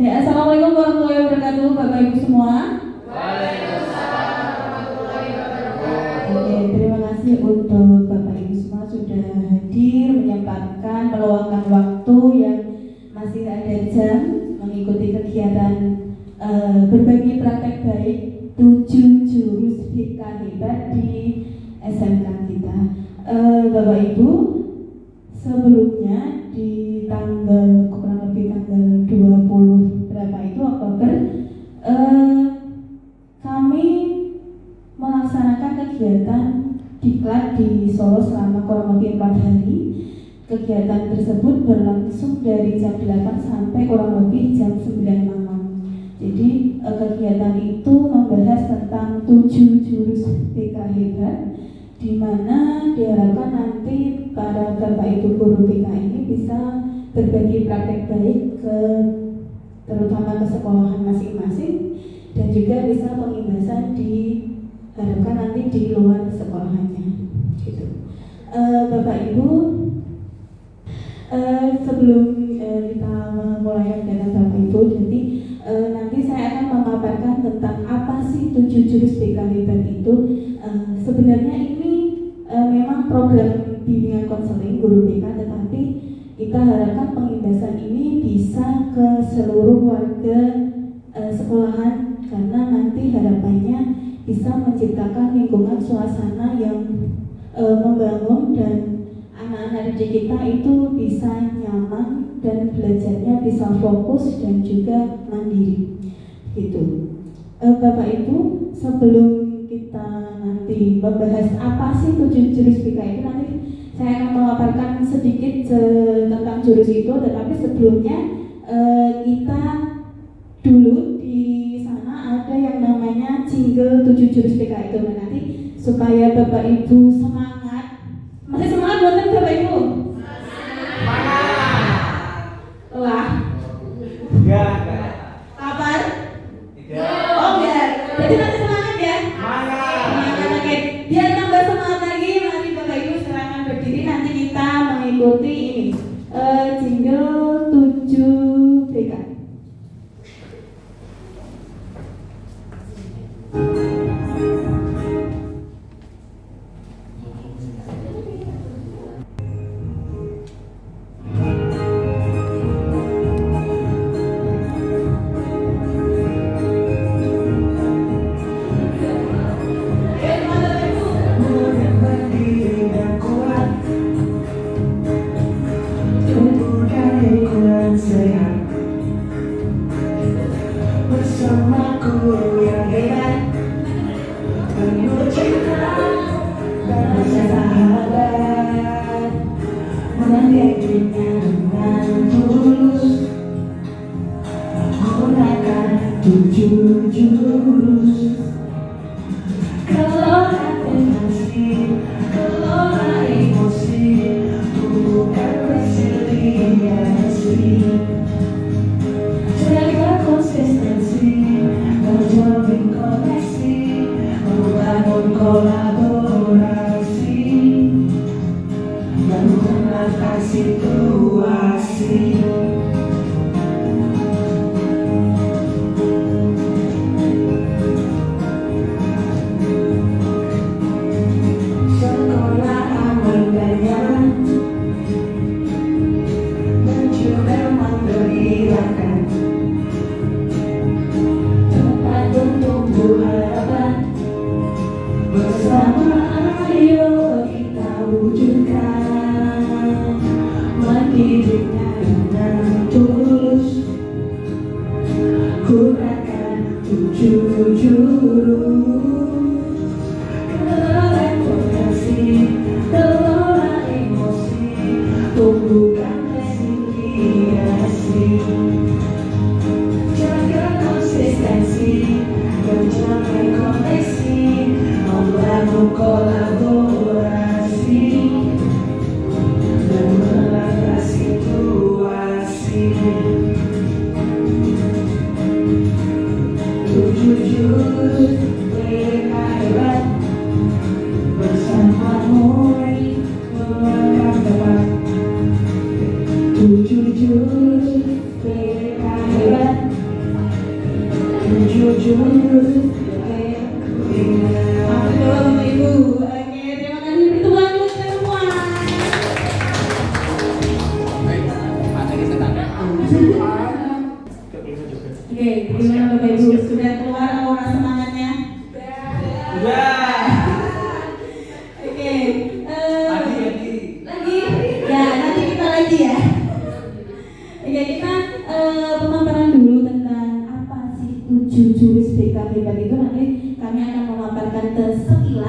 Ya, Assalamualaikum warahmatullahi wabarakatuh, Bapak Ibu semua. Waalaikumsalam warahmatullahi wabarakatuh. Oke, terima kasih untuk Bapak Ibu semua sudah hadir, menyempatkan, meluangkan waktu yang masih ada jam mengikuti kegiatan berbagi praktek baik 7 jurus BK hebat di SMK kita. Bapak Ibu, sebelumnya di tanggal kurang lebih tanggal 20 berapa itu Oktober, kami melaksanakan kegiatan diklat di Solo selama kurang lebih 4 hari. Kegiatan tersebut berlangsung dari jam 8 sampai kurang lebih jam 9 malam. Jadi kegiatan itu membahas tentang 7 jurus BK hebat, di mana diharapkan nanti para Bapak Ibu guru BK ini bisa berbagi praktek baik terutama ke sekolahan masing-masing, dan juga bisa pengimbasan diharapkan nanti di luar sekolahannya gitu. Bapak Ibu, sebelum kita memulai kegiatan Bapak Ibu, jadi nanti saya akan memaparkan tentang apa sih 7 jurus BK hebat itu. Sebenarnya ini memang program bimbingan konseling guru BK, tetapi kita harapkan pengimbasan ini bisa ke seluruh warga sekolahan, karena nanti harapannya bisa menciptakan lingkungan suasana yang membangun dan anak-anak didik kita itu bisa nyaman dan belajarnya bisa fokus dan juga mandiri gitu. Bapak Ibu, sebelum kita nanti membahas apa sih 7 jurus BK itu, nanti saya akan memaparkan sedikit tentang jurus itu, tetapi sebelumnya kita dulu di sana ada yang namanya jingle 7 jurus BK itu. Nah, nanti supaya Bapak Ibu semangat, masih semangat buatan Bapak Ibu? Semangat. Wah, Enggak. kabar? Tidak. Oh enggak, jadi nanti semangat ya? Semangat. Semangat, oke. Biar tambah semangat lagi, mari Bapak Ibu silakan berdiri, nanti kita mengikuti ini jingle 7 BK. Bersamaku yang hebat, penuh cinta dan bersahabat, mengeditnya dengan tulus, gunakan 7 jurus. Kelola atensi, kelola emosi, bukan resiliensi. Jaga konsistensi, menjalin koneksi, membangun kolaborasi, dan menenangkan situasi. Sekolah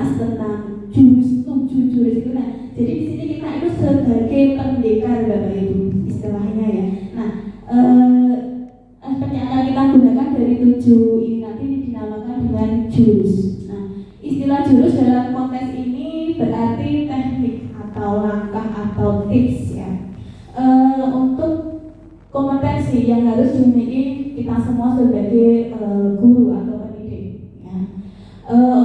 membahas tentang jurus 7 jurus itu. Nah, jadi di sini kita itu sebagai pendekar Bapak Ibu istilahnya ya. Nah, aspek yang akan kita gunakan dari 7 ini nanti dinamakan dengan jurus. Nah, istilah jurus dalam konteks ini berarti teknik atau langkah atau tips ya. Untuk kompetensi yang harus dimiliki kita semua sebagai guru atau pendidik ya.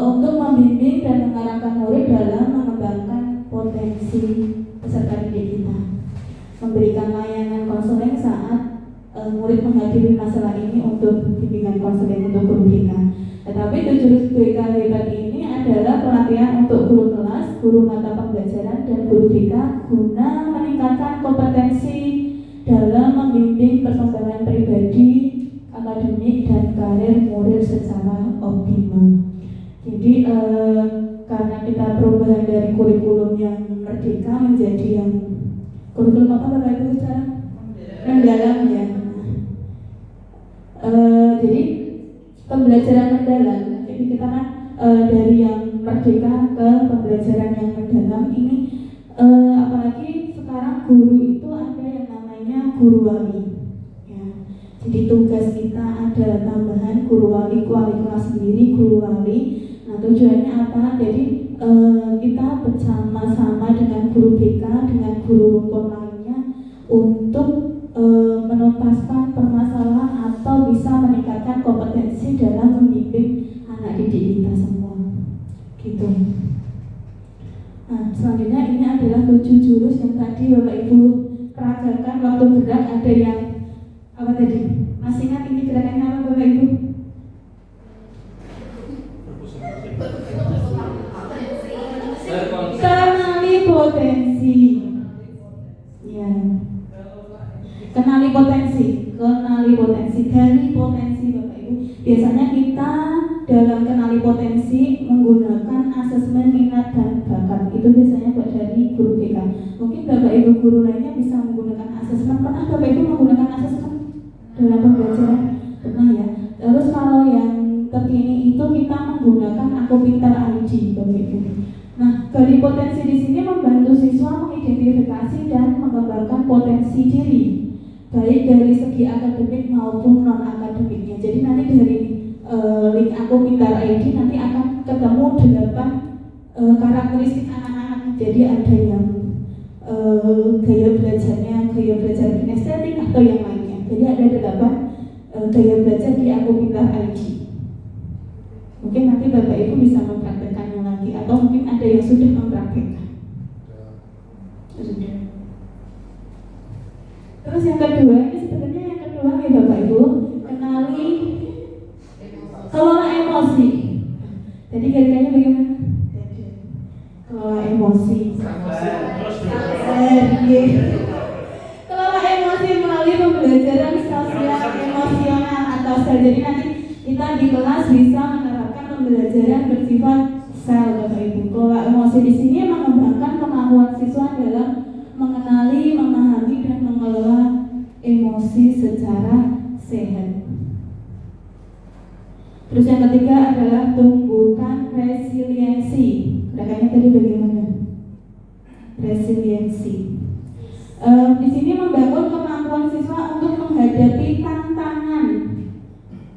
Untuk membimbing dan mengarahkan murid dalam mengembangkan potensi peserta didik kita, memberikan layanan konseling saat murid menghadapi masalah ini untuk bimbingan konseling untuk guru kita. Tetapi jurus BK hebat ini adalah pelatihan untuk guru kelas, guru mata pembelajaran, dan guru BK guna meningkatkan kompetensi dalam membimbing perkembangan pribadi, akademik, dan karir murid secara optimal. Jadi karena kita perubahan dari kurikulum yang merdeka menjadi yang kurikulum apa Bapak Ibu sekarang? Mendalam ya. Jadi pembelajaran mendalam. Jadi kita kan dari yang merdeka ke pembelajaran yang mendalam ini, apalagi sekarang guru itu ada yang namanya guru wali. Ya. Jadi tugas kita ada tambahan guru wali kelas sendiri, guru wali. Nah, tujuannya apa? Jadi kita bersama-sama dengan guru BK, dengan guru rumpun lainnya untuk menuntaskan permasalahan atau bisa meningkatkan kompetensi dalam membimbing anak didik kita semua. Gitu. Nah, selanjutnya ini adalah 7 jurus yang tadi Bapak Ibu peragakan waktu gerak. Ada yang apa tadi? Masih ingat ini gerakannya apa Bapak Ibu? Kenali potensi. Ya. Kenali potensi, gali potensi Bapak Ibu. Biasanya kita dalam kenali potensi menggunakan asesmen minat dan bakat. Itu biasanya buat dari guru BK. Mungkin Bapak Ibu guru lainnya bisa menggunakan asesmen. Pernah Bapak Ibu menggunakan asesmen dalam pembelajaran? Pernah ya. Terus kalau yang terkini itu kita menggunakan Aku Pintar ID Bapak Ibu. Nah, gali potensi di sini membantu siswa mengidentifikasi dan mengembangkan potensi diri, baik dari segi akademik maupun non akademiknya. Jadi nanti dari link Aku Pintar ID nanti akan ketemu 8 karakteristik anak-anak. Jadi ada yang gaya belajar kinestetik atau yang lainnya. Jadi ada 8 gaya belajar di Aku Pintar ID. Mungkin nanti Bapak Ibu bisa mempraktekannya lagi, atau mungkin ada yang sudah mempraktekkan. Sudah. Terus yang kedua, ini sebenarnya yang kedua ya Bapak Ibu, kenali kelola emosi. Tadi kira-kira bagaimana? Kelola emosi. Kelola emosi melalui pembelajaran sosial emosional atau sel. Jadi nanti kita di kelas bisa menerapkan pembelajaran bersifat sel Bapak Ibu. Kelola emosi di sini mengembangkan kemampuan siswa dalam mengenali, memahami, dan mengelola emosi secara sehat. Terus yang ketiga adalah tumbuhkan resiliensi. Gerakannya tadi bagaimana? Resiliensi. Di sini membangun kemampuan siswa untuk menghadapi tantangan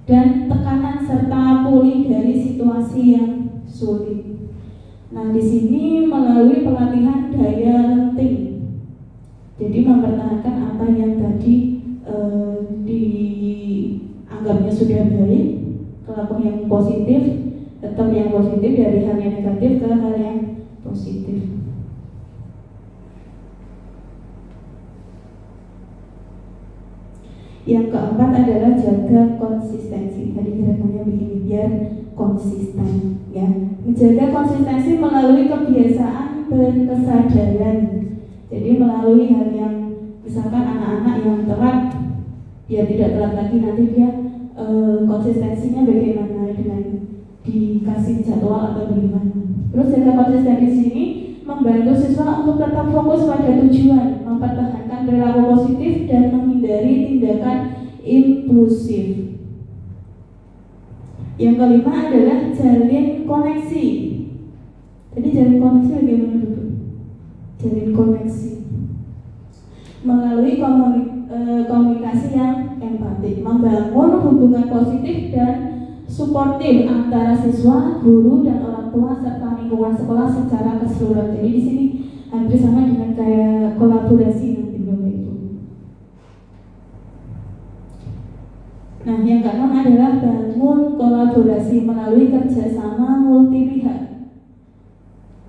dan tekanan serta pulih dari situasi yang sulit. Nah, di sini melalui pelatihan daya lenting. Jadi mempertahankan apa yang tadi dianggapnya sudah baik, kelakuan yang positif, tetap yang positif, dari hal yang negatif ke hal yang positif. Yang keempat adalah jaga konsistensi. Tadi gerakannya begini, biar konsisten ya. Menjaga konsistensi melalui kebiasaan berkesadaran. Jadi melalui hal yang misalkan anak-anak yang telat, dia tidak telat lagi, nanti dia konsistensinya bagaimana dengan dikasih jadwal atau bagaimana. Terus jaga konsistensi di sini membantu siswa untuk tetap fokus pada tujuan, mempertahankan perilaku positif dan menghindari tindakan impulsif. Yang kelima adalah jalin koneksi. jalin koneksi bagaimana Bapak? Jalin koneksi melalui komunikasi yang empatik, membangun hubungan positif dan suportif antara siswa, guru, dan orang tua serta lingkungan sekolah secara keseluruhan. Jadi di sini hampir sama dengan kayak kolaborasi nanti Bapak Ibu. Nah, yang keenam adalah bangun kolaborasi melalui kerjasama multi pihak.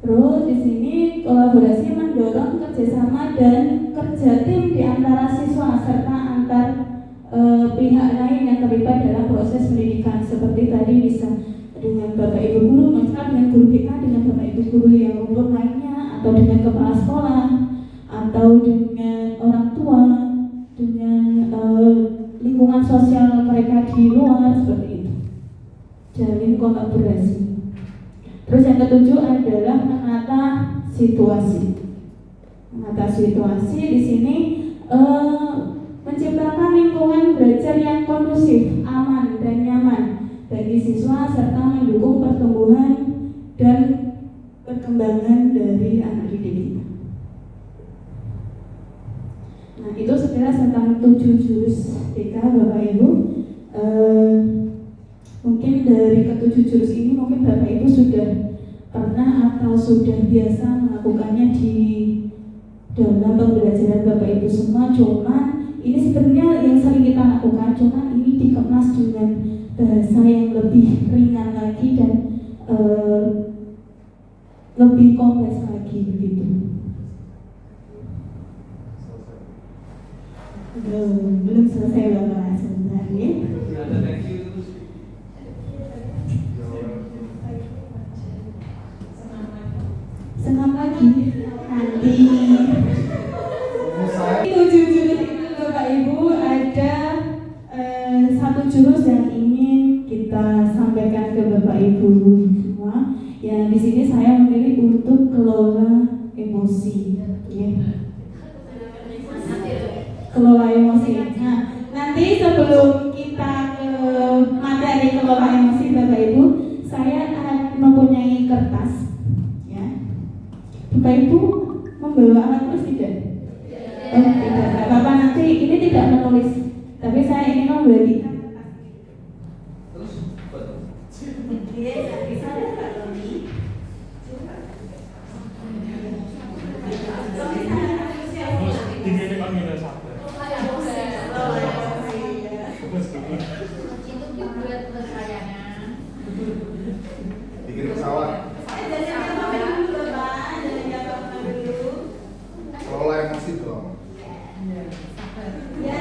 Terus di sini kolaborasi mendorong kerjasama dan kerja tim di antara siswa serta antar pihak lain yang terlibat dalam proses pendidikan. Seperti tadi bisa dengan Bapak Ibu guru, misalnya dengan guru BK, dengan Bapak Ibu guru yang umur lainnya, atau dengan kepala sekolah, atau dengan orang tua, dengan lingkungan sosial mereka di luar, seperti itu. Jalin kolaborasi. Terus yang ketujuh adalah menata situasi. Menata situasi di sini menciptakan lingkungan belajar yang kondusif, aman, dan nyaman bagi siswa serta mendukung pertumbuhan dan perkembangan dari anak didik kita. Nah, itu sekilas tentang 7 jurus BK Bapak Ibu. Mungkin dari ke-7 jurus ini mungkin Bapak Ibu sudah pernah atau sudah biasa melakukannya di dalam pembelajaran Bapak Ibu semua. Cuman ini sebenarnya yang sering kita lakukan, cuman ini dikemas dengan bahasa yang lebih ringan lagi dan lebih kompleks lagi begitu. Belum selesai Bapak, sebentar ya. Thank you. Senang lagi nanti. 7 jurus itu Bapak Ibu, ada 1 jurus yang ingin kita sampaikan ke Bapak Ibu semua. Ya, di sini saya memilih untuk kelola emosi. Ya. Kelola emosi. Nah, nanti sebelum kita ke materi kelola emosi Bapak Ibu, saya akan mempunyai kertas. Bapak Ibu membawa alat tulis tidak? Tidak. Bapak nanti ini tidak menulis, tapi saya ingin membagikan. Terus, Bisa Pak Tony? Bikin pesawat. Kelola emosi dong. Ya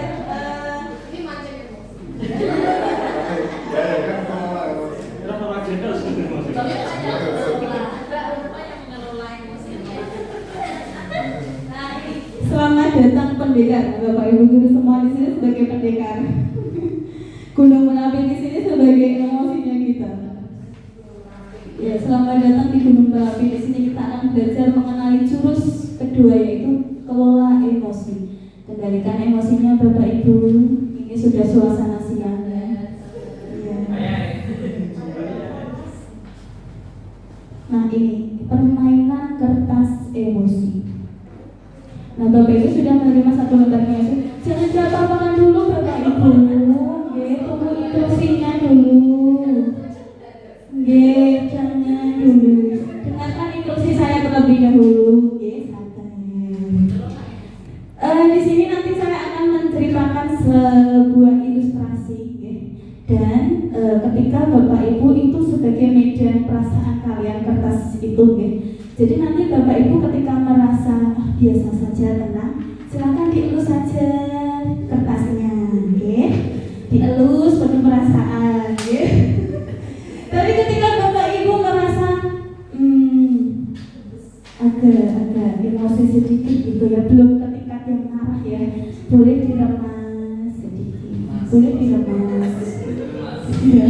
kan kelola emosi. Selamat datang pendekar, Bapak Ibu guru semua di sini sebagai pendekar. Gunung Merapi di sini sebagai emosinya kita. Ya, selamat datang di Gunung Merapi. Di sini kita akan belajar mengenali jurus kedua, yaitu kelola emosi. Kendalikan emosinya Bapak Ibu. Ini sudah suasana siang ya. Nah, ini permainan kertas emosi. Nah, Bapak Ibu sudah menerima 1 lembarnya. Jangan diapa-apakan dulu Bapak Ibu. Tunggu instruksinya dulu. Jangan dulu. Dengarkan instruksi saya terlebih dahulu. Di sini nanti saya akan menceritakan sebuah ilustrasi, dan ketika Bapak Ibu itu sebagai median perasaan kalian kertas itu, jadi nanti Bapak Ibu ketika merasa biasa saja, tenang, silakan dielus saja kertasnya, dielus penuh perasaan, Tapi ketika Bapak Ibu merasa agak emosi sedikit gitu ya, belum ke tingkat yang marah ya, boleh diremas sedikit, boleh diremas. Ya.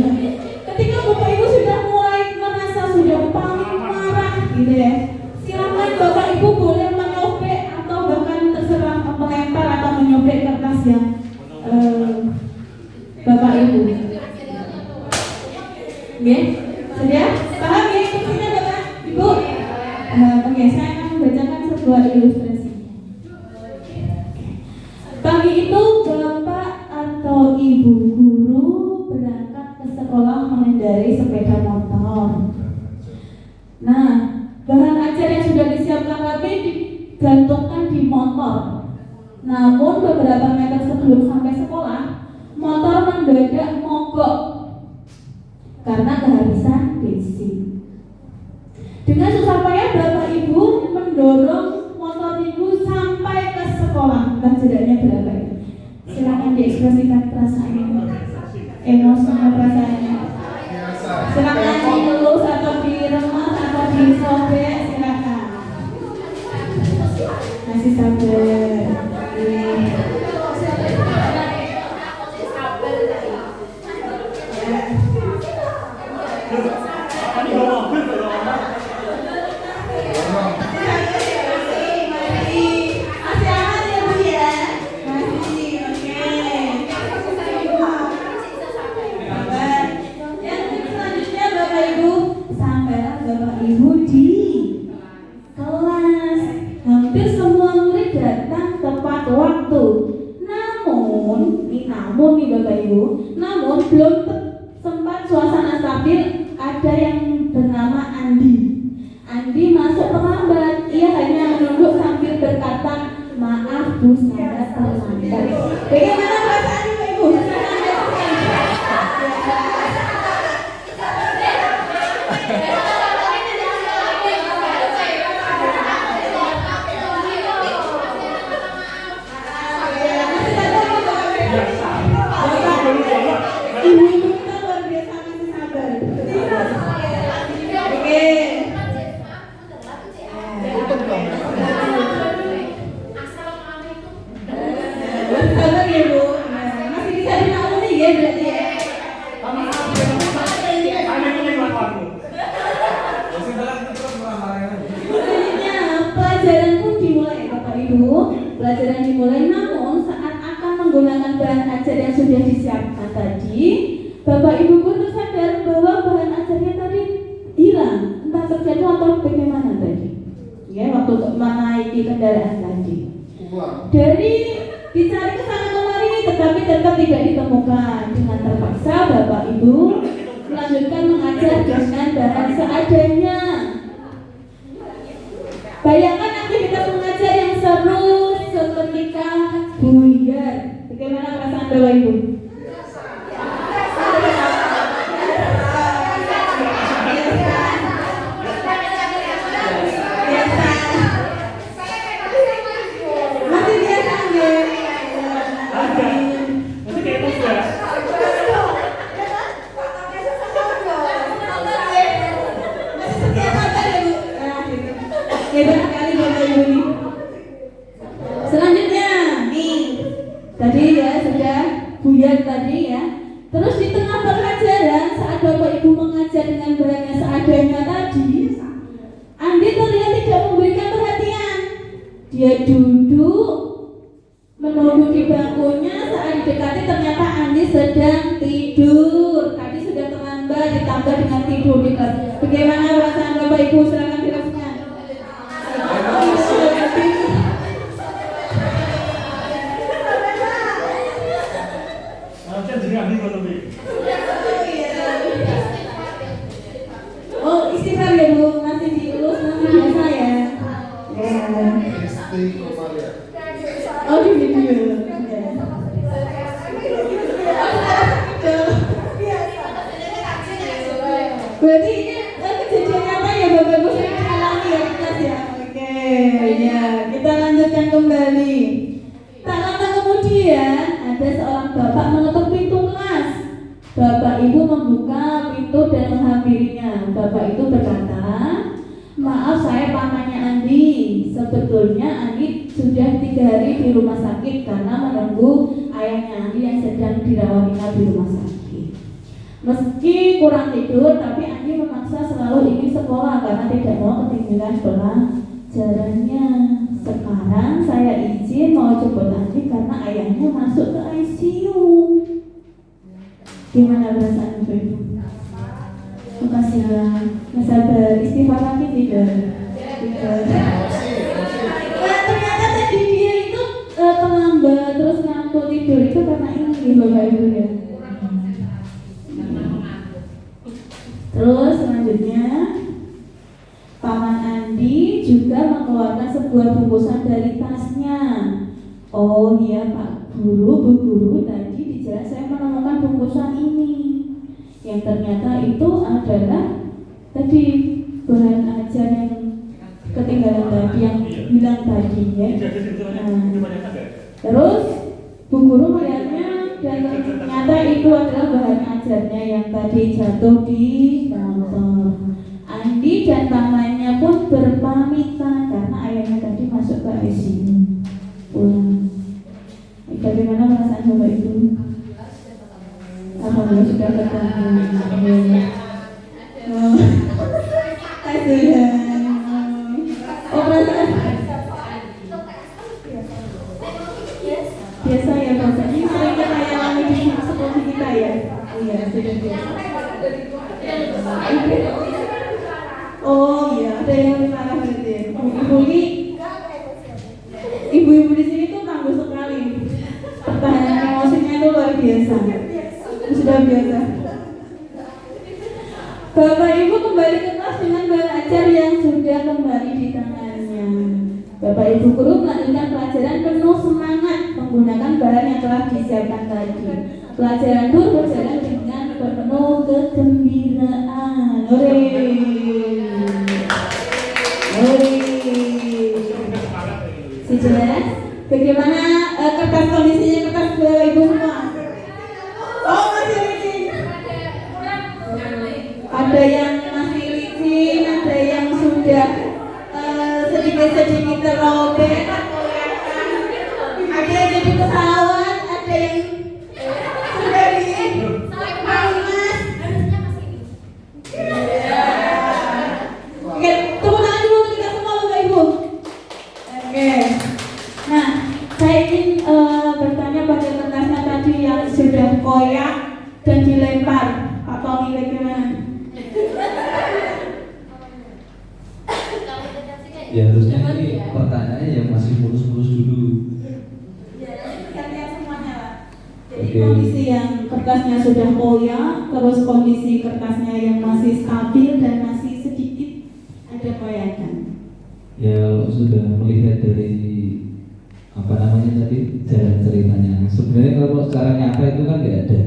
Ketika Bapak Ibu sudah mulai merasa sudah paling marah gitu ya, silakan Bapak Ibu boleh menyobek atau bahkan terserah melempar atau menyobek kertas yang Bapak Ibu. Sudah? Paham ya instruksinya Bapak Ibu? Oke, saya akan membacakan sebuah ilustrasi. Pagi itu bapak atau ibu guru berangkat ke sekolah mengendarai sepeda motor. Nah, bahan ajar yang sudah disiapkan rapi digantungkan di motor. Namun beberapa meter sebelum sampai sekolah, motor mendadak mogok karena kehabisan bensin. Dengan susah payah bapak ibu mendorong motor ibu sampai ke sekolah. Entah jaraknya berapa itu. Silakan diekspresikan perasaannya, emosinya, perasaannya. Biasa. Silakan dilus atau diremas atau disobek, silakan. Masih sabar. Namun belum sempat suasana stabil, ada yang bernama Andi. Andi masuk terlambat. Ia hanya menunduk sambil berkata, "Maaf Bu, saya terlambat." Bagaimana perasaan Ibu? Ibu-ibu kita luar biasa masih sabar. Oke. Sabar ya Bu. Masih bisa dimaklumi ya berarti ya. Masih berat terus marah-marah. Selanjutnya pelajaran pun dimulai Bapak Ibu. Pelajaran dimulai, namun saat akan menggunakan bahan ajar yang sudah disiapkan tadi, Bapak Ibu pun tersadar bahwa bahan ajarnya tadi hilang, entah terjatuh atau bagaimana tadi. Ya, waktu menaiki kendaraan tadi. Ulang. Dari dicari ke sana kemari, tetapi tetap tidak ditemukan. Dengan terpaksa Bapak Ibu melanjutkan mengajar dengan bahan seadanya. Bayangkan aktivitas mengajar yang seru seketika buyar. Bagaimana perasaan Bapak Ibu? Masih biasa nggak? Hebat sekali Bapak Ibu nih. Selanjutnya nih, tadi ya sudah buyar tadi ya. Terus di tengah pelajaran saat Bapak Ibu mengajar dengan bahannya seadanya tadi, Andi terlihat tidak memberikan perhatian. Dia duduk menunduk di bangkunya. Saat didekati ternyata Andi sedang tidur. Tadi sudah terlambat ditambah dengan tidur di kelas. Bagaimana perasaan Bapak Ibu? Silakan dijelaskan. Oh, istighfar ya Bu, masih dielus, masih biasa ya. Istiqomah ya. Oh, di video. Berarti ini kejadian nyata ya Bapak Ibu sering alami ya di kelas ya. Oke, ya kita lanjutkan kembali. Tak lama kemudian ada seorang bapak mengetuk pintu kelas. Bapak Ibu membuka pintu dan menghampirinya. Bapak itu berkata, "Maaf, saya pamannya Andi. Sebetulnya Andi sudah 3 hari di rumah sakit karena menunggu ayahnya Andi yang sedang dirawat inap di rumah sakit. Meski kurang tidur, tapi Andi memaksa selalu ingin sekolah karena tidak mau ketinggalan pelajarannya. Sekarang saya izin mau jemput Andi karena ayahnya masuk ke ICU." Gimana perasaan Ibu? Makasih ya. Sabar, istighfar lagi tidak? Nah, ternyata tadi dia itu terlambat terus ngantuk tidur itu karena ini Bapak Ibu ya. Terus selanjutnya Paman Andi juga mengeluarkan sebuah bungkusan dari tasnya. Oh iya Pak Guru, Bu Guru, tadi di jalan saya menemukan bungkusan ini yang ternyata itu adalah tadi bahan ajar yang ketinggalan tadi yang bilang tadi ya. Terus Bu Guru melihatnya dan ternyata itu adalah bahan ajarnya yang tadi jatuh di motor. Andi dan pamannya pun berpamitan karena ayahnya tadi masuk ke ICU pulang. Bagaimana perasaan Bapak Ibu? Alhamdulillah sudah ketemu. Kasihan. Oh perasaan biasa ya Bapak. Ini sering kita alami di sekolah kita ya. Iya sudah biasa. Oh iya, ada yang lebih parah berarti ya. Ibu-ibu di sini tuh tangguh sekali. Pertahanan emosinya itu luar biasa. Sudah biasa. Bapak Ibu kembali ke kelas dengan bahan ajar yang sudah kembali di tangannya. Bapak Ibu guru melanjutkan pelajaran penuh semangat menggunakan bahan yang telah disiapkan tadi. Pelajaran pun berjalan dengan penuh kegembiraan. Hore. Jelas? Bagaimana kertas kondisinya kertas Bapak Ibu semua? Oh masih licin. Ada yang masih licin, ada yang sudah sedikit-sedikit terobek, ada yang jadi pesawat, ada yang sudah di panas. Oke, tepuk tangan dulu untuk kita semua Bapak Ibu. Oke. Nah, saya ingin bertanya pada kertasnya tadi yang sudah koyak dan dilempar. Pak Tommy bagaimana? Ya harusnya ini pertanyaannya yang masih mulus-mulus dulu. Lihat semuanya Pak. Jadi Oke. kondisi yang kertasnya sudah koyak, terus kondisi kertasnya yang masih stabil dan masih sedikit ada koyakan. Ya kalau sudah melihat dari apa namanya tadi jalan ceritanya, sebenarnya kalau secara nyata itu kan nggak ada.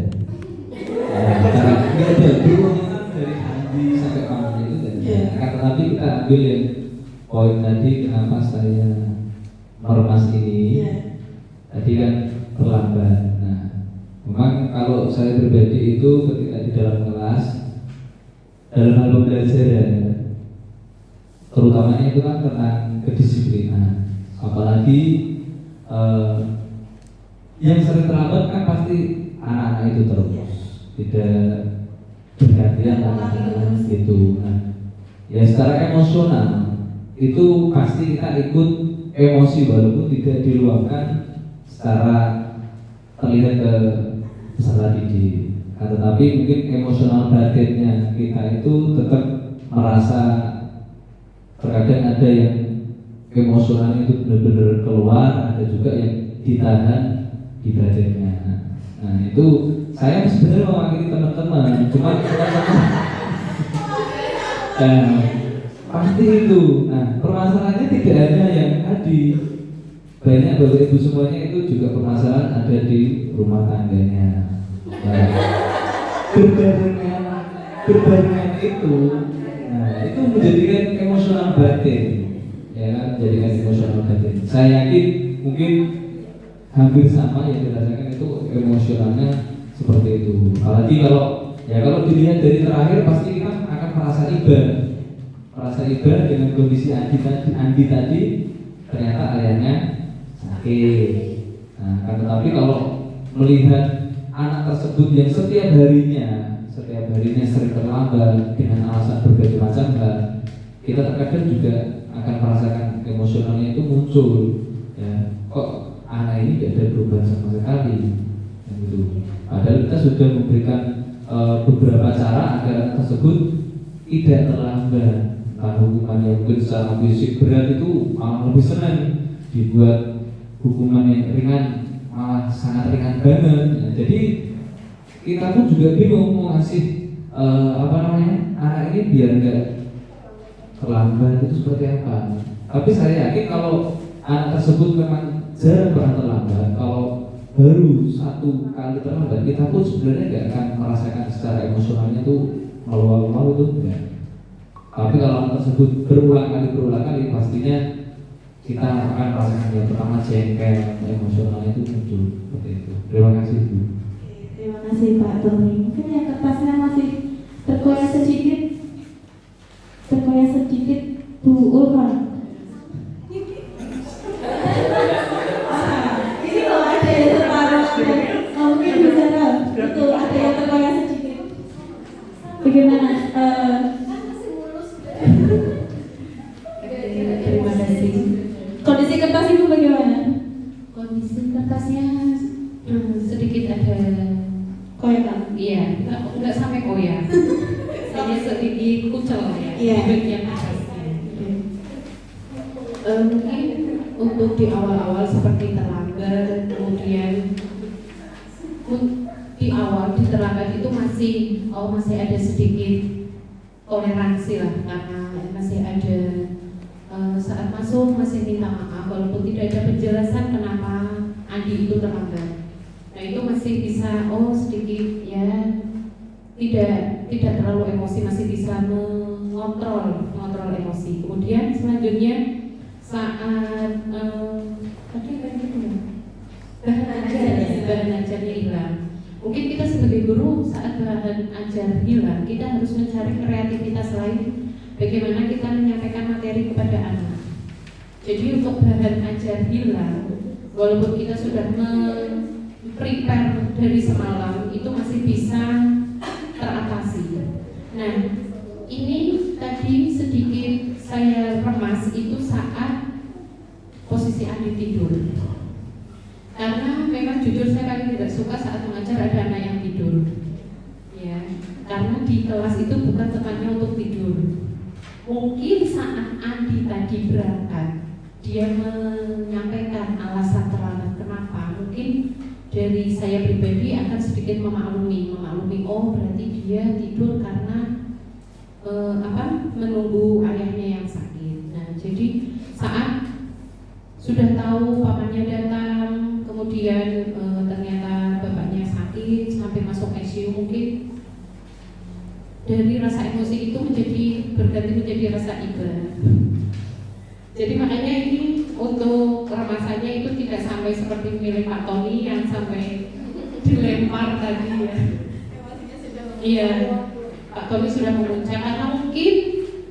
Cara nggak ada berulangan dari Andi sampai paman itu nggak ada. Akan tetapi kita ambil yang poin tadi kenapa saya meremas ini. Tadi kan terlambat. Nah, memang kalau saya pribadi itu ketika di dalam kelas dalam hal pembelajaran terutamanya itu kan tentang kedisiplinan, apalagi yang sering terlambat kan pasti anak-anak itu terus tidak bergantian anak-anak gitu. Nah, ya secara emosional itu pasti kita ikut emosi walaupun tidak diluapkan secara terlihat ke peserta didik. Nah, tetapi mungkin emosional batinnya kita itu tetap merasa terkadang ada yang emosionalnya itu benar-benar keluar, ada juga yang ditahan di badannya. Nah itu saya sebenarnya mewakili teman-teman, cuma pasti itu. Nah permasalahannya tidak hanya yang tadi, banyak bapak ibu semuanya itu juga permasalahan ada di rumah tangganya. Nah, berbarengan itu, nah itu menjadikan emosional batin, ya kan, menjadikan emosional batin. Saya yakin mungkin hampir sama yang dirasakan itu emosionalnya seperti itu. Apalagi kalau dilihat dari terakhir pasti kita akan merasa iba dengan kondisi Andi tadi ternyata ayahnya sakit. Nah, tetapi kalau melihat anak tersebut yang setiap harinya sering terlambat dengan alasan berbagai macam hal, kita terkadang juga akan merasakan emosionalnya itu muncul. Ya, kok anak ini tidak ada perubahan sama sekali, gitu. Padahal kita sudah memberikan beberapa cara agar anak tersebut tidak terlambat. hukuman yang mungkin secara fisik berat itu malah lebih senang, dibuat hukuman yang ringan malah sangat ringan banget. Nah, jadi kita pun juga bingung mau ngasih anak ini biar nggak terlambat itu seperti apa. Tapi saya yakin kalau anak tersebut memang jarang pernah terlambat, kalau baru satu kali terlambat, kita pun sebenarnya nggak akan merasakan secara emosionalnya tuh malu-malu itu enggak. Tapi kalau anak tersebut berulang kali pastinya kita akan merasakan yang pertama jengkel, emosionalnya itu muncul seperti itu. Terima kasih Bu. Terima kasih Pak Tony. Mungkin yang kertasnya masih terkoyak sedikit Bu Ulfa. Ini loh ada yang separuh, mungkin bisa itu ada yang terkoyak sedikit. Bagaimana? Terima kasih. Kondisi kertas Ibu bagaimana? Kondisi kertasnya sedikit ada Koyak. iya, enggak sampai koyak. Hanya sedikit kucel ya Iya. di bagian atasnya. Mungkin untuk di awal-awal seperti terlambat, kemudian di awal di terlambat itu masih ada sedikit toleransi lah, karena masih ada saat masuk masih minta maaf walaupun tidak ada penjelasan kenapa Andi itu terlambat. Nah itu masih bisa sedikit ya tidak terlalu emosi, masih bisa mengontrol emosi. Kemudian selanjutnya saat tadi apa itu ya? Bahan ajarnya hilang. Mungkin kita sebagai guru saat bahan ajar hilang, kita harus mencari kreativitas lain bagaimana kita menyampaikan materi kepada anak. Jadi untuk bahan ajar hilang, walaupun kita sudah prepare dari semalam, itu masih bisa teratasi. Nah, ini tadi sedikit saya remas itu saat posisi Andi tidur. Karena memang jujur saya paling tidak suka saat mengajar ada anak yang tidur. Ya, karena di kelas itu bukan tempatnya untuk tidur. Mungkin saat Andi tadi berangkat, dia menyampaikan alasan terlambat kenapa. Mungkin dari saya pribadi akan sedikit memaklumi. Oh berarti dia tidur karena menunggu ayahnya yang sakit. Nah jadi saat sudah tahu papanya datang, kemudian ternyata bapaknya sakit sampai masuk ICU, mungkin dari rasa emosi itu berganti menjadi rasa iba. Jadi makanya ini untuk remasannya itu tidak sampai seperti milik Pak Tony yang sampai dilempar tadi ya. Iya, Pak Tony sudah memuncak karena mungkin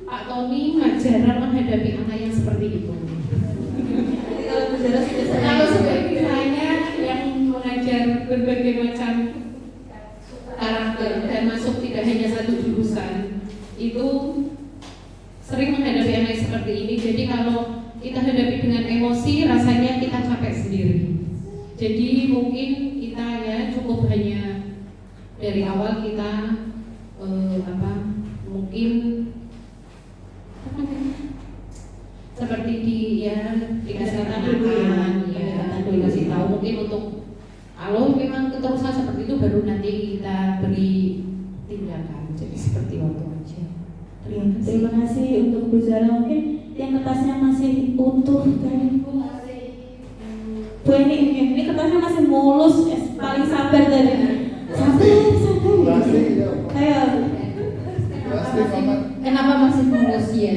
Pak Tony jarang menghadapi anak yang seperti itu. Kalau sebagai saya yang mengajar berbagai macam karakter dan masuk tidak hanya satu jurusan, itu sering menghadapi anak seperti ini. Jadi kalau kita hadapi dengan emosi, rasanya kita capek sendiri. Jadi mungkin kita ya cukup hanya dari awal kita mungkin seperti dikasih tanaman, dikasih tahu mungkin untuk kalau memang keterusan seperti itu baru nanti kita beri tindakan. Jadi seperti waktu aja. Terima kasih untuk Bu Zara. Mungkin yang kertasnya masih utuh tadi Bu ini kertasnya masih mulus, paling sabar tadi. Sabar. Ayo. Kenapa masih mulus ya?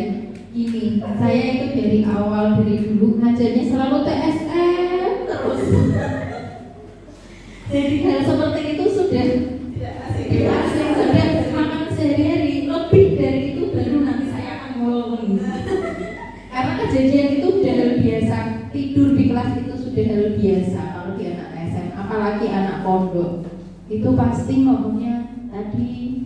Gini, saya itu dari awal dari dulu ngajarnya selalu TSM terus. Jadi hal seperti itu sudah asing, sudah makan sehari-hari. Lebih dari itu baru nanti saya akan ngomong. Karena kejadian itu udah hal biasa, tidur di kelas itu sudah hal biasa kalau di anak TSM, apalagi anak pondok. Itu pasti ngomongnya tadi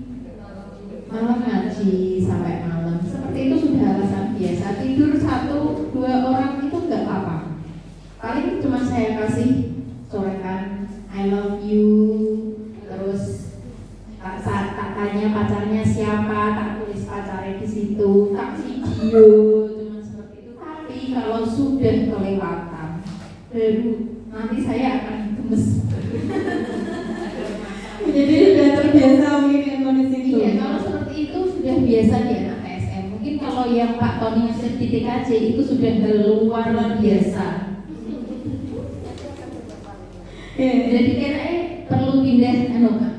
malam ngaji sampai malam. Seperti itu sudah alasan biasa. Tidur 1-2 orang itu enggak apa-apa. Paling cuma saya kasih corekan I love you, terus tak tanya pacarnya siapa, tak tulis pacarnya di situ, tak siji kalau sudah kelewatan baru nanti saya akan gemes. Jadi sudah terbiasa mungkin dengan kondisi itu. Iya, kalau seperti itu sudah biasa di anak PSM. Mungkin kalau yang Pak Tony di TKJ itu sudah luar biasa. Jadi kira perlu pindah anu Kak.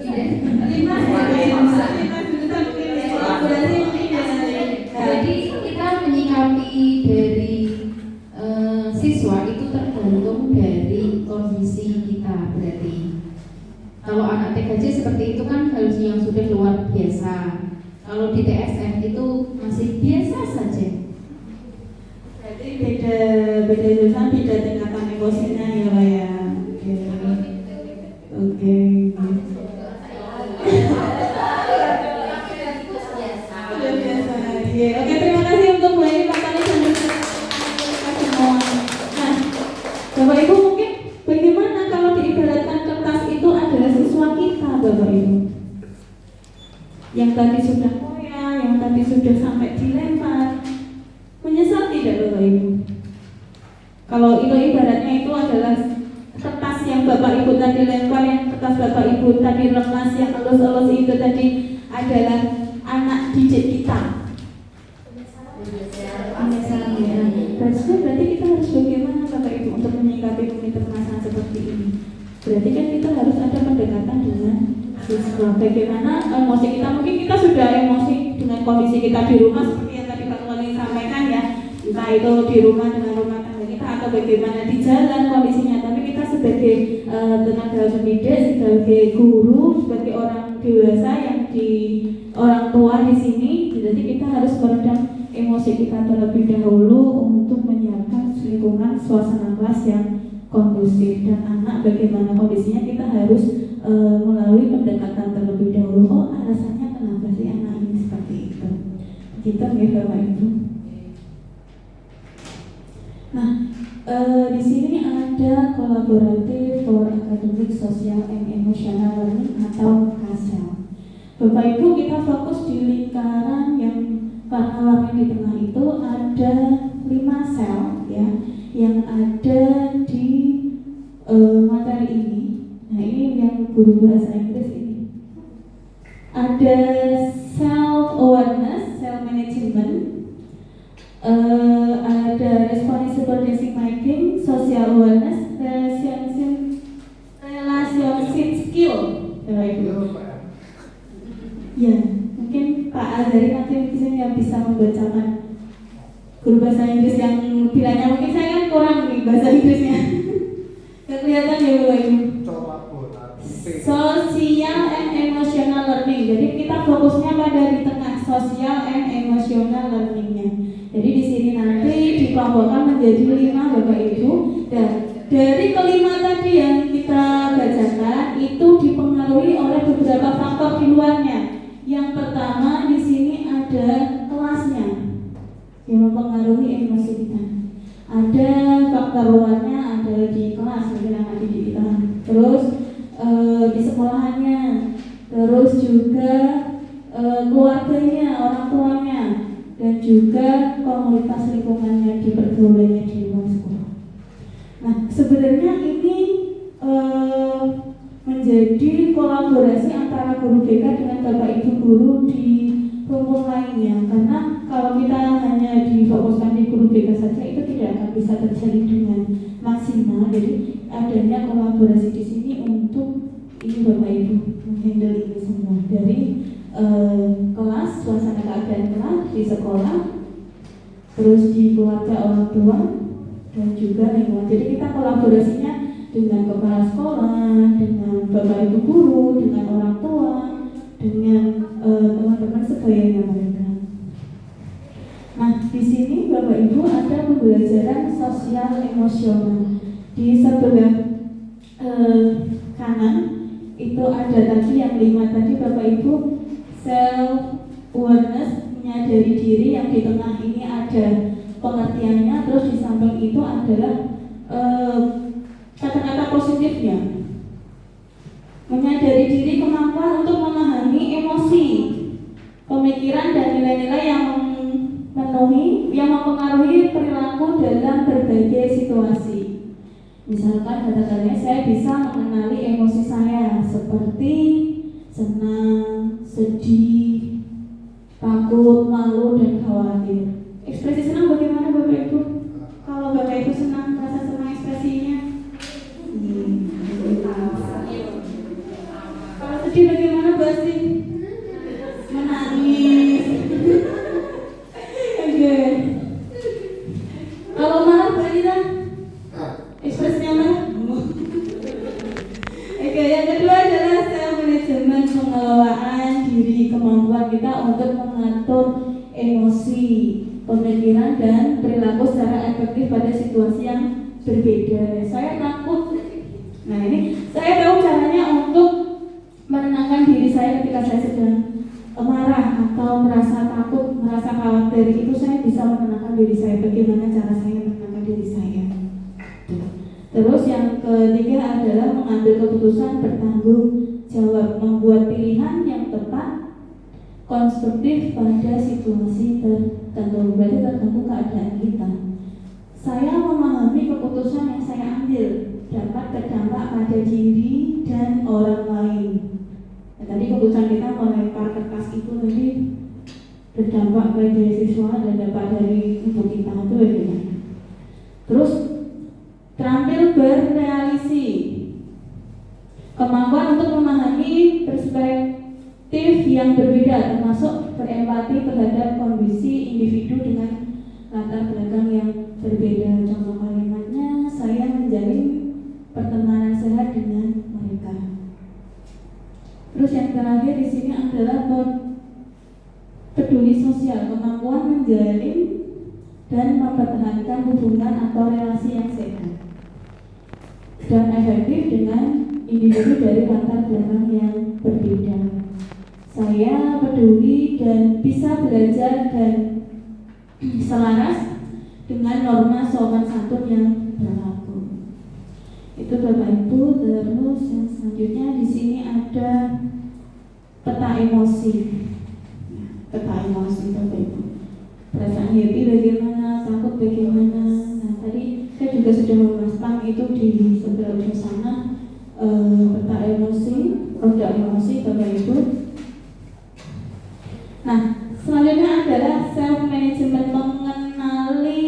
Pindah. Jadi kita menyikapi dari siswa itu tergantung dari kondisi kita berarti. Kalau anak TKJ seperti itu kan harus yang sudah luar biasa. Kalau di TSM itu masih biasa saja. Berarti beda jurusan, beda tingkatan emosinya ya Pak ya. Oke. Sudah biasa. Iya. Oke, terima kasih untuk Bu Eni, Pak Tony dan semua. Nah, Bapak Ibu mungkin bagaimana kalau diibaratkan kertas itu adalah siswa kita, Bapak Ibu? Yang tadi sudah koyak, yang tadi sudah sampai dilempar, menyesal tidak Bapak Ibu? Kalau itu ibaratnya itu adalah kertas yang Bapak Ibu tadi lempar, yang kertas Bapak Ibu tadi lemas, yang elus-elus itu tadi adalah anak didik kita. Menyesal ya. Berarti kita harus bagaimana Bapak Ibu untuk menyikapi permasalahan seperti ini? Berarti kan kita harus ada pendekatan dengan siswa. Bagaimana emosi kita? Mungkin kita sudah emosi dengan kondisi kita di rumah seperti yang tadi Pak Tony sampaikan ya. Entah itu di rumah dengan rumah tangga kita atau bagaimana di jalan kondisinya. Tapi kita sebagai tenaga pendidik, sebagai guru, sebagai orang dewasa yang di orang tua di sini, jadi kita harus meredam emosi kita terlebih dahulu untuk menyiapkan lingkungan suasana kelas yang kondusif. Dan anak bagaimana kondisinya kita harus melalui pendekatan terlebih dahulu. Oh, alasannya kenapa sih anak ini seperti itu? Kita ya Bapak Ibu. Nah, di sini ada Collaborative for Academic, Social and Emotional Learning atau KASEL. Bapak Ibu, kita fokus di lingkaran yang warna warni di tengah itu ada 5 sel ya, yang ada di materi ini. Nah, ini yang guru bahasa Inggris ini. Ada self awareness, self management, ada responsible decision making, social awareness, relationship skill. Ya, mungkin Pak Azari nanti yang bisa membacakan guru bahasa Inggris yang bilangnya mungkin saya kan kurang nih bahasa Inggrisnya. Kelihatan ya Bapak Ibu. Social and emotional learning. Jadi kita fokusnya pada di tengah social and emotional learningnya. Jadi di sini nanti dikelompokkan menjadi 5 Bapak Ibu, dan dari kelima tadi yang kita bacakan itu dipengaruhi oleh beberapa faktor di luarnya. Yang pertama di sini ada kelasnya yang mempengaruhi emosi kita. Ada faktor luarnya, ada di kelas mungkin anak didik kita. Terus di sekolahannya, terus juga keluarganya, orang tuanya, dan juga komunitas lingkungannya di pergaulannya di luar sekolah. Nah, sebenarnya ini menjadi kolaborasi antara guru BK dengan Bapak Ibu guru di rumpun lainnya, karena kalau kita hanya difokuskan di guru BK saja itu tidak akan bisa terjalin dengan maksimal. Jadi adanya kolaborasi di sini untuk ini Bapak Ibu menghandle ini semua dari kelas, suasana keadaan kelas di sekolah, terus di keluarga orang tua, dan juga lingkungan. Jadi kita kolaborasinya dengan kepala sekolah, dengan Bapak Ibu guru, dengan orang tua, dengan teman-teman sebayanya mereka. Nah, di sini Bapak Ibu ada pembelajaran sosial emosional. Di sebelah kanan itu ada tadi yang 5 tadi Bapak Ibu, self awareness, menyadari diri, yang di tengah ini ada pengertiannya, terus di samping itu adalah kata-kata positifnya. Menyadari diri, kemampuan untuk memahami emosi, pemikiran dan nilai-nilai yang mempengaruhi perilaku dalam berbagai situasi. Misalkan katakannya saya bisa mengenali emosi saya seperti senang, sedih, takut, malu, dan khawatir. Ekspresi senang bagaimana Bapak Ibu? Kalau Bapak Ibu senang, rasa senang ekspresinya? Kalau sedih bagaimana Bu Asti? Menangis. Oke. Kalau marah Bu Anita? Ekspresinya marah? Oke, yang kedua adalah self management, pengelolaan diri, kemampuan kita untuk mengatur emosi, pemikiran dan perilaku secara efektif pada situasi yang berbeda. Saya takut. Nah, ini saya tahu caranya untuk menenangkan diri saya ketika saya sedang marah atau merasa takut, merasa khawatir. Itu saya bisa menenangkan diri saya. Bagaimana cara saya menenangkan diri saya? Terus yang ketiga adalah mengambil keputusan bertanggung jawab, membuat pilihan yang tepat, konstruktif pada situasi tertentu. Berarti tergantung keadaan kita. Saya memahami keputusan yang saya ambil dapat berdampak pada diri dan orang lain. Nah, tadi keputusan kita melempar kertas itu tadi berdampak pada siswa dan dampak dari ibu kita itu ya. Terus terampil berrealisi, kemampuan untuk memahami perspektif yang berbeda, termasuk berempati terhadap kondisi individu dengan latar belakang yang berbeda. Contoh kalimatnya, saya menjalin pertemanan sehat dengan mereka. Terus yang terakhir di sini adalah peduli sosial, kemampuan menjalin dan mempertahankan hubungan atau relasi yang sehat dan efektif dengan individu dari latar belakang yang berbeda. Saya peduli dan bisa belajar dan selaras dengan norma sopan santun yang berlaku. Itu Bapak Ibu. Terus yang selanjutnya di sini ada peta emosi. Peta emosi Bapak Ibu. Perasaan happy bagaimana, takut bagaimana. Nah tadi saya juga sudah memasang itu di sebelah ujung sana, peta emosi, roda emosi Bapak Ibu. Nah selanjutnya adalah self management, mengenali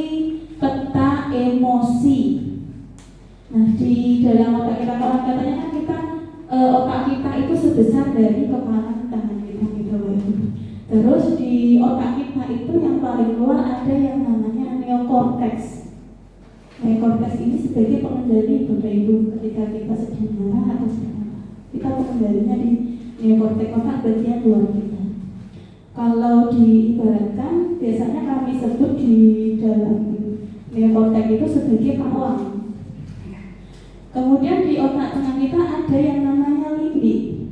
peta emosi. Nah di dalam otak kita, kalau katanya kan kita otak kita itu sebesar dari kepalan tangan kita gitu Bapak Ibu. Terus di otak kita itu yang paling luar ada yang namanya neokortex. Neokortex ini sebagai pengendali Bapak Ibu ketika kita sedang marah atau sedang apa. Kita pengendalinya di neokortex, otak bagian luar kita. Kalau diibaratkan, biasanya kami sebut di dalam neokortex itu sebagai pawang. Kemudian di otak tengah kita ada yang namanya limbi.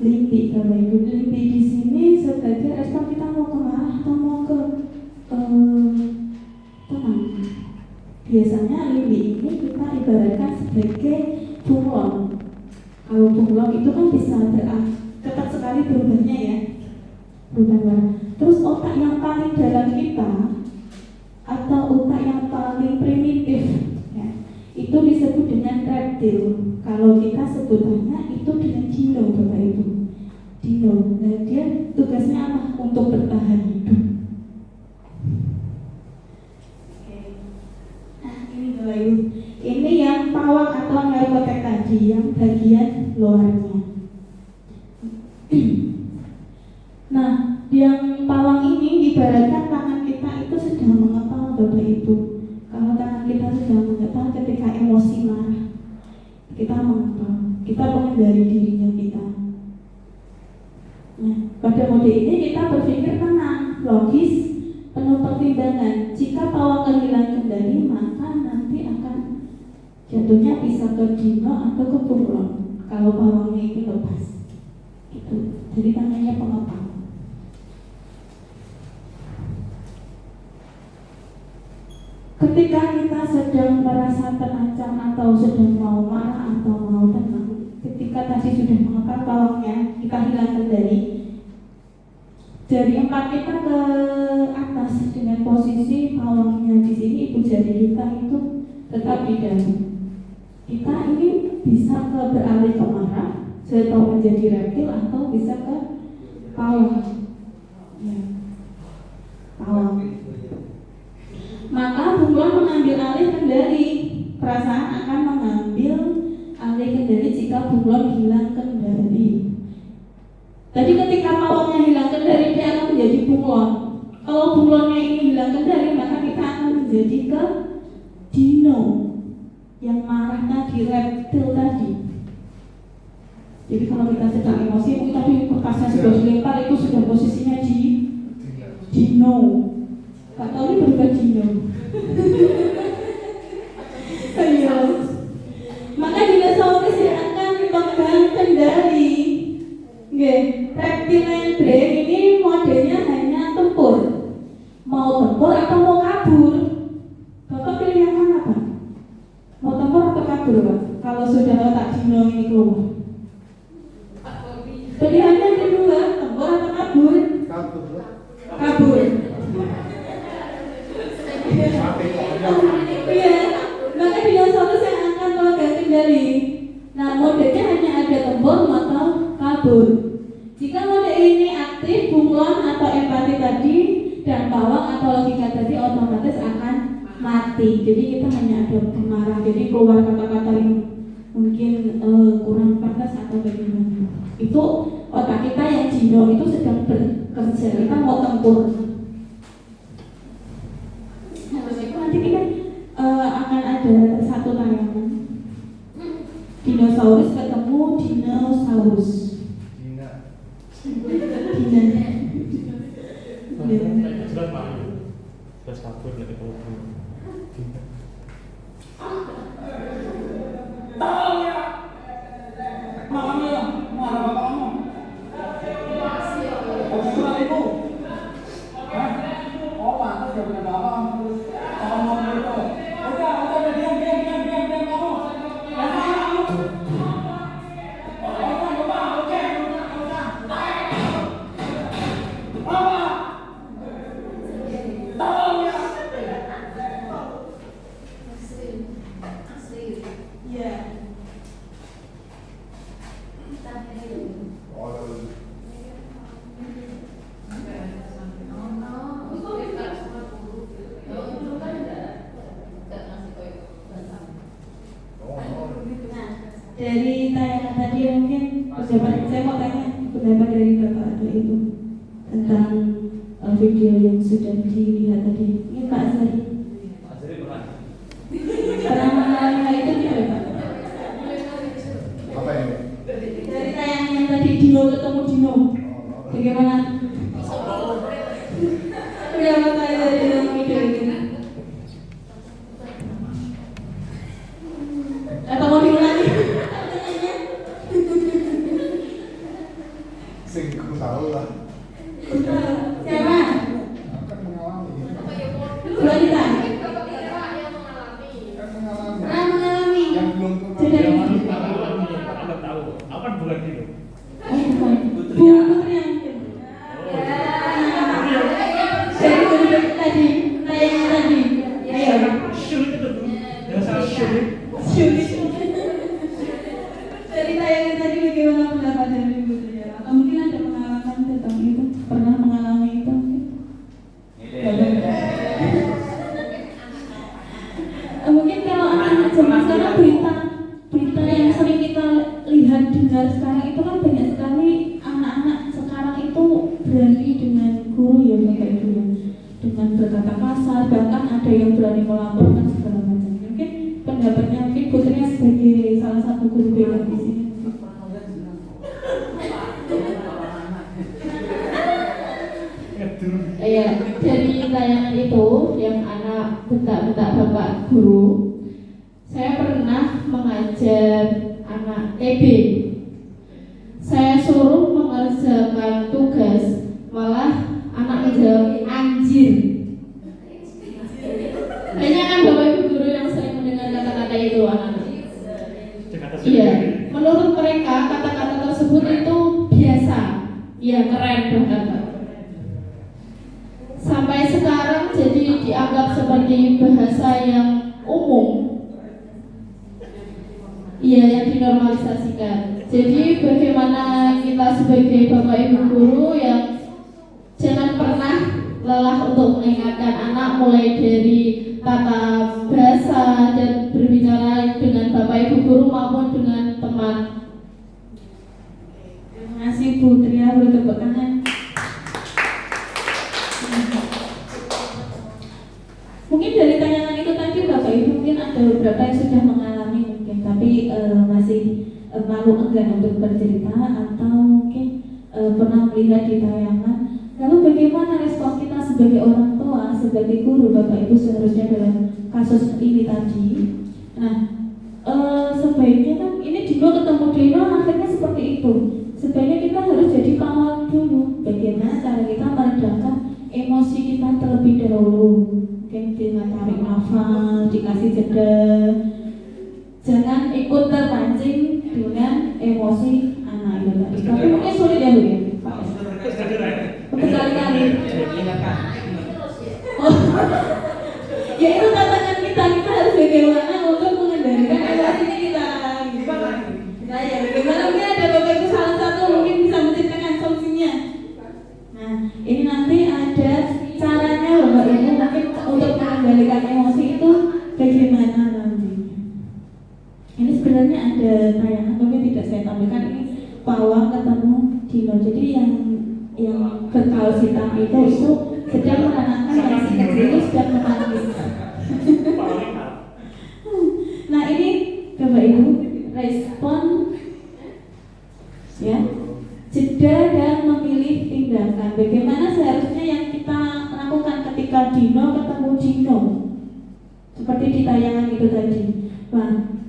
Limbi, Bapak Ibu. Limbi di sini sebagai respon kita mau ke marah atau mau ke tenang. Biasanya limbi ini kita ibaratkan sebagai bunglon. Kalau bunglon itu kan bisa cepat sekali berubahnya ya. Berubah. Terus otak yang paling dalam kita atau otak yang paling primitif ya, itu disebut dengan reptil. Kalau kita sebutannya itu dengan dino Bapak Ibu. Dino. Nah dia tugasnya apa? Untuk bertahan hidup. Oke. Nah ini Bapak Ibu. Ini yang pawang atau neokortex tadi, yang bagian luarnya. Nah, yang pawang ini ibaratkan tangan kita itu sedang mengepal Bapak Ibu. Kalau tangan kita sedang mengepal ketika emosi marah, kita mengepal, kita mengendali dirinya kita. Nah, pada mode ini kita berpikir tenang, logis, penuh pertimbangan. Jika pawang kehilangan kendali, maka nanti akan jatuhnya bisa ke dino atau ke bunglon. Kalau pawangnya itu lepas, gitu. Jadi namanya pengepal. Ketika kita sedang merasa terancam atau sedang mau marah atau mau tenang, ketika tadi sudah mengepal pawangnya, kita hilang kendali, Jari 4 kita ke atas dengan posisi pawangnya di sini, ibu jari kita itu tetap di dalam. Kita ini bisa ke beralih ke marah, atau menjadi reptil, atau bisa ke pawang. Ya. Pawang. Maka bunglon mengambil alih kendali. Perasaan akan mengambil alih kendali jika bunglon hilang kendali. Jadi ketika pawangnya hilang kendali, dia akan menjadi bunglon. Kalau bunglonnya ini hilang kendali, maka kita akan menjadi ke dino, yang marah tadi, reptil tadi. Jadi kalau kita sedang emosi, mungkin tadi bekasnya sudah dilempar, itu sudah posisinya di dino. Gak tahu ini berubah dino. Ayo. Maka dinosaurus yang akan memegang kendali. Reptilendre ini modelnya hanya tempur. Mau tempur atau mau kabur? Bapak pilih yang mana, Pak? Mau tempur atau kabur, Pak? Kalau sudah letak dino ini keluar. Pilihannya kedua, tempur atau kabur? Kabur. Kabur. Iya, maka dinosaurus yang akan memegang kendali. Nah, modelnya hanya ada tempur atau kabur. Jika mode ini aktif, bunglon atau empati tadi dan pawang atau logika tadi otomatis akan mati. Jadi kita hanya ada pemarah. Jadi keluar kata-kata yang mungkin kurang pantas atau bagaimana. Itu otak kita yang jino itu sedang bekerja. Kita mau tempur. Nanti kita akan ada satu tayangan dinosaurus ketemu dinosaurus. Dina. Jelas Pak. Jelas kabur lagi kalau Tahu ya. Mana bapak kamu? Surat ibu. Hah? Oh, pantas gak punya bapak kamu terus ngomong gitu. Udah diam kamu. Dari tayangan tadi mungkin pendapat saya mau tanya pendapat dari Bapak ada itu tentang video yang sudah dilihat tadi. Ini Pak Azari. Pernah mengalami hal itu tidak, Pak? Apa ini? Dari tayangan yang tadi dino ketemu dino, bagaimana? Pendapat saya dari video ini. Atau mau diulangi? Singku tahu lah. Siapa? Akan mengalami. Dua kita. Kan mengalami. Pernah mengalami. Yang belum pernah Sudah mengalami. Anda tahu. Apa bukan gitu? bukan. Bu Putri yang dari video tadi, tayangan tadi. Ayo. Sulit itu. Yang sangat sulit. Dari tayangan tadi bagaimana pendapat dari Ibu Tri? Atau mungkin ada pengalaman tentang itu? Pernah mengalami itu? Mungkin kalau anak-anak zaman sekarang berita yang sering kita lihat dengar sekarang itu kan banyak sekali anak-anak sekarang itu berani dengan guru ya Bapak Ibu ya, dengan berkata kasar, bahkan ada yang berani melaporkan segala macam. Mungkin pendapatnya mungkin Putri sebagai salah satu guru BK di sini. Iya, dari tayangan itu yang anak bentak-bentak bapak guru, saya pernah mengajar anak TB. Saya suruh mengerjakan tugas, malah anak menjawab anjir. Kayaknya kan bapak ibu guru yang sering mendengar kata-kata itu anak-anak. Iya, menurut mereka kata-kata tersebut itu biasa, ya keren bahkan. bahasa yang umum. Iya, yang dinormalisasikan. Jadi bagaimana kita sebagai bapak ibu guru yang jangan pernah lelah untuk mengingatkan anak mulai dari tata bahasa dan berbicara dengan bapak ibu guru maupun dengan teman. Terima kasih Bu Tria, boleh tepuk tangan. Mungkin dari tayangan itu tadi Bapak Ibu mungkin ada beberapa yang sudah mengalami mungkin, tapi masih malu enggan untuk bercerita atau mungkin pernah melihat di tayangan. Lalu bagaimana respon kita sebagai orang tua, sebagai guru, Bapak Ibu seharusnya dalam kasus ini tadi? Nah, sebaiknya kan ini Dino ketemu Dino akhirnya seperti itu. Sebaiknya kita harus jadi pawang dulu. Bagaimana cara kita meredamkan emosi kita terlebih dahulu? Mungkin dengan tarik nafas, dikasih jeda. Jangan ikut terpancing dengan emosi anak itu tadi. Tapi mungkin sulit ya Bu ya? Berkali-kali. Ya itu tantangan kita harus bagaimana untuk mengendalikan emosi kita. Nah ya bagaimana mungkin ada Bapak Ibu salah satu mungkin bisa menceritakan solusinya. Nah ini nanti ada caranya Bapak Ibu mungkin untuk mengendalikan emosi itu bagaimana nanti. Ini sebenarnya ada tayangan tapi tidak saya tampilkan, ini pawang ketemu Dino. Jadi yang berkaos hitam itu sedang menanamkan reaksi kecil itu sedang menangis. Nah ini Bapak Ibu respon ya, jeda dan memilih tindakan. Bagaimana seharusnya yang kita lakukan ketika Dino ketemu Dino seperti di tayangan itu tadi. Nah,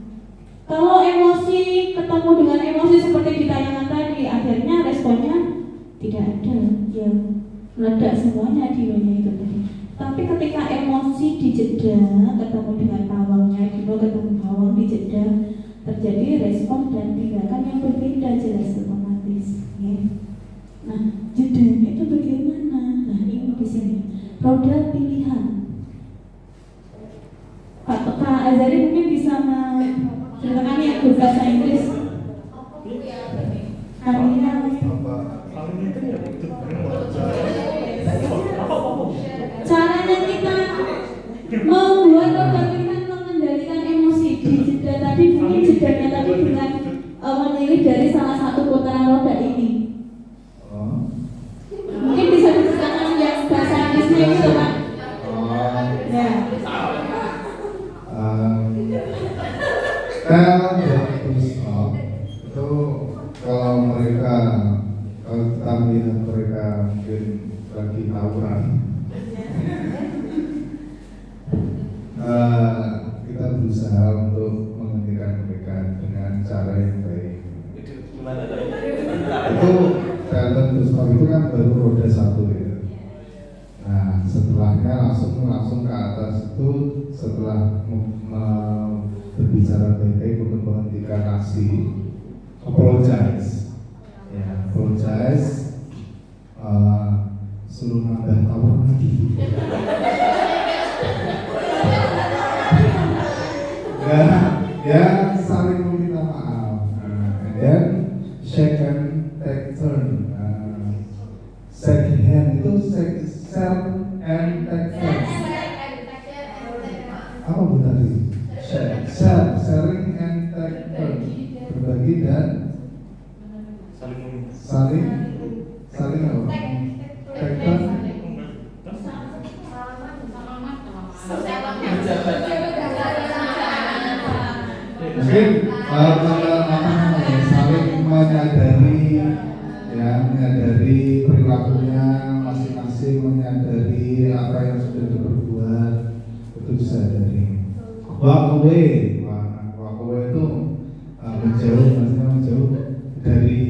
kalau emosi ketemu dengan emosi seperti di tayangan tadi, akhirnya responnya tidak ada, ya meledak semuanya Dinonya itu tadi. Tapi ketika emosi dijeda, ketemu dengan pawangnya, Dino ketemu pawang dijeda, terjadi respon dan tindakan yang berbeda, jelas otomatis. Ya. Nah, jedanya itu bagaimana? Nah, ini di sini roda pilihan. Pak Azari mungkin bisa menceritakan yang berbahasa Inggris. Caranya kita membuat roda pilihan mengendalikan emosi di jeda tadi, mungkin jedanya tadi dengan memilih dari salah satu putaran roda ini. Mungkin bisa diceritakan yang bahasa Inggrisnya itu Pak. Ya. Tell them to stop. Itu kalau kita melihat mereka mungkin lagi tawuran, kita berusaha untuk menghentikan mereka dengan cara yang baik. Itu tell them to stop itu kan baru roda satu ya. Nah setelahnya langsung ke atas itu setelah berbicara baik-baik untuk menghentikan aksi, apologize, ya apologize, suruh nambah tawar lagi, ya saling meminta maaf, and then shake hand, take turn, shake hand itu share and take turn. Apa bu tadi? Sharing and take turn, berbagi dan saling apa? Take turn. Mungkin saling menyadari perilakunya masing-masing, menyadari apa yang sudah diperbuat, itu disadari. Walk away itu menjauh dari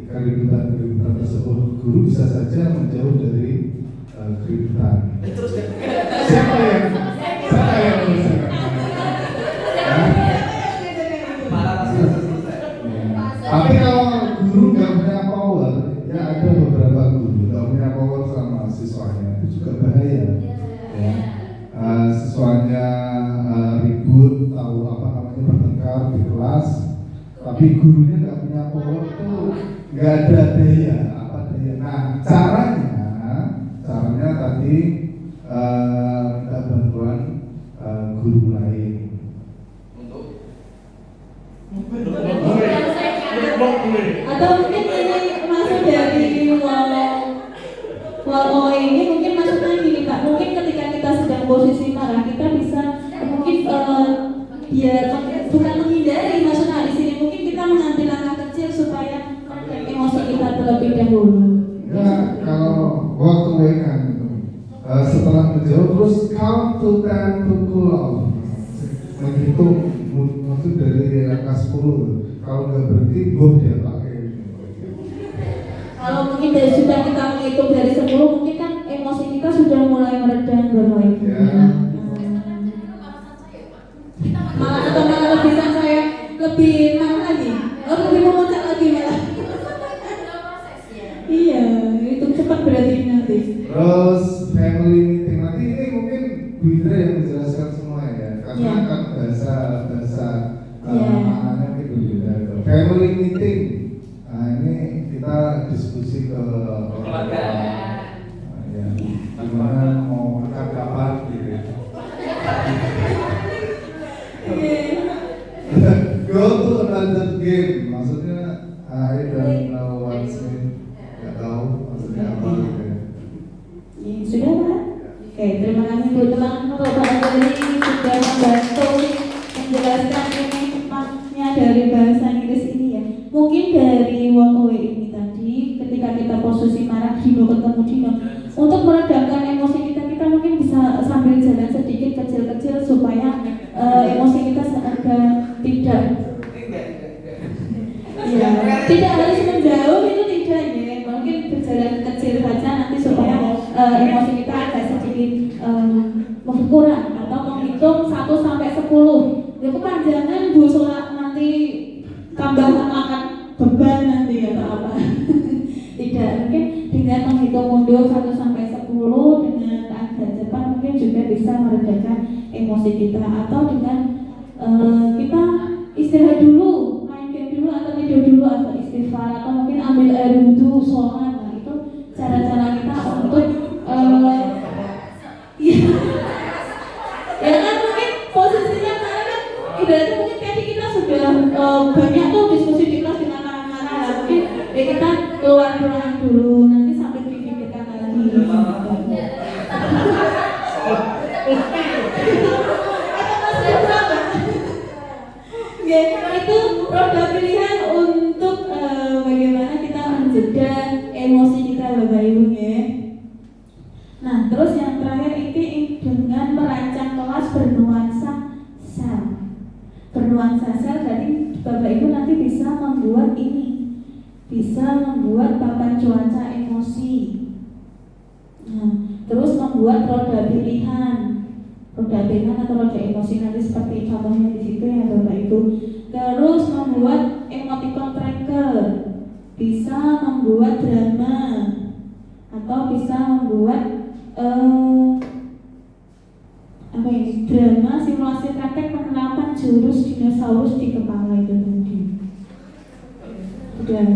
keributan tersebut. Guru bisa saja menjauh dari keributan. Siapa yang menyelesaikan? Tapi kalau guru nggak punya power, ya ada beberapa guru nggak punya power sama siswanya, itu juga bahaya. Ya. Siswanya dulu tahu apa namanya bertengkar di kelas, tapi gurunya nggak punya power itu nggak ada daya apa daya. Nah caranya tadi minta bantuan guru lain Untuk Atau mungkin ini masuk dari wall ini, mungkin maksudnya gini Pak, mungkin ketika kita sedang posisi marah kita bisa mungkin biar bukan menghindari, maksudnya di sini mungkin kita mengambil langkah kecil supaya emosi kita terlebih dahulu. Enggak, kalau waktu wekan setelah menjauh terus count to 10 to cool off, menghitung maksud dari angka 10. Kalau nggak berhenti, dia pakai. Kalau mungkin sudah kita menghitung dari 10, mungkin kan emosi kita sudah mulai mereda bermain. Ya. Malah lebih saya lebih marah lagi, lebih memuncak lagi malah. Iya, itu cepat berarti nanti. Terus family meeting nanti ini mungkin Bu Indra yang menjelaskan semua ya, karena kan bahasa maknanya itu beda. Family meeting, nah ini kita diskusi ke orang tua, ya, gimana mau makan kapan gitu. Go to another game, maksudnya I don't know what's it, nggak tahu maksudnya apa gitu. Sudah Pak? Oke, terima kasih Bu teman-teman untuk Pak Andri sudah membantu menjelaskan ini makna dari bahasa Inggris ini ya. Mungkin dari walk away ini tadi, ketika kita posisi marah Dino ketemu Dino, untuk meredakan emosi kita mungkin bisa sambil jalan sedikit kecil-kecil supaya emosi kita agak tidak harus menjauh, itu tidak ya, mungkin berjalan kecil saja nanti supaya emosi kita agak sedikit berkurang, atau menghitung 1 sampai 10. Ya kepanjangan Bu sholat nanti tambahan akan beban nanti atau apa. Tidak, mungkin dengan menghitung mundur 1 sampai 10 dengan agak cepat mungkin juga bisa meredakan emosi kita, atau dengan kita istirahat dulu, main game dulu atau tidur dulu atau istighfar, atau mungkin ambil air wudhu, sholat. Nah itu cara-cara kita untuk ya kan mungkin posisinya karena kan ibaratnya mungkin tadi kita sudah banyak tuh diskusi di kelas dengan anak-anak, mungkin ya kita keluar ruangan dulu, nanti sampai dipikirkan lagi. Ya, itu produk pilihan untuk bagaimana kita menjeda emosi kita Bapak Ibu ya. Nah, terus yang terakhir ini dengan merancang kelas bernuansa sel. Bernuansa sel jadi Bapak Ibu nanti bisa membuat ini, bisa membuat papan cuaca emosi. Nah, terus membuat roda pilihan atau roda emosi nanti seperti contohnya di situ ya Bapak Ibu. Terus membuat emoticon tracker, bisa membuat drama, atau bisa membuat drama simulasi praktek penerapan jurus dinosaurus di kepala itu tadi. Udah.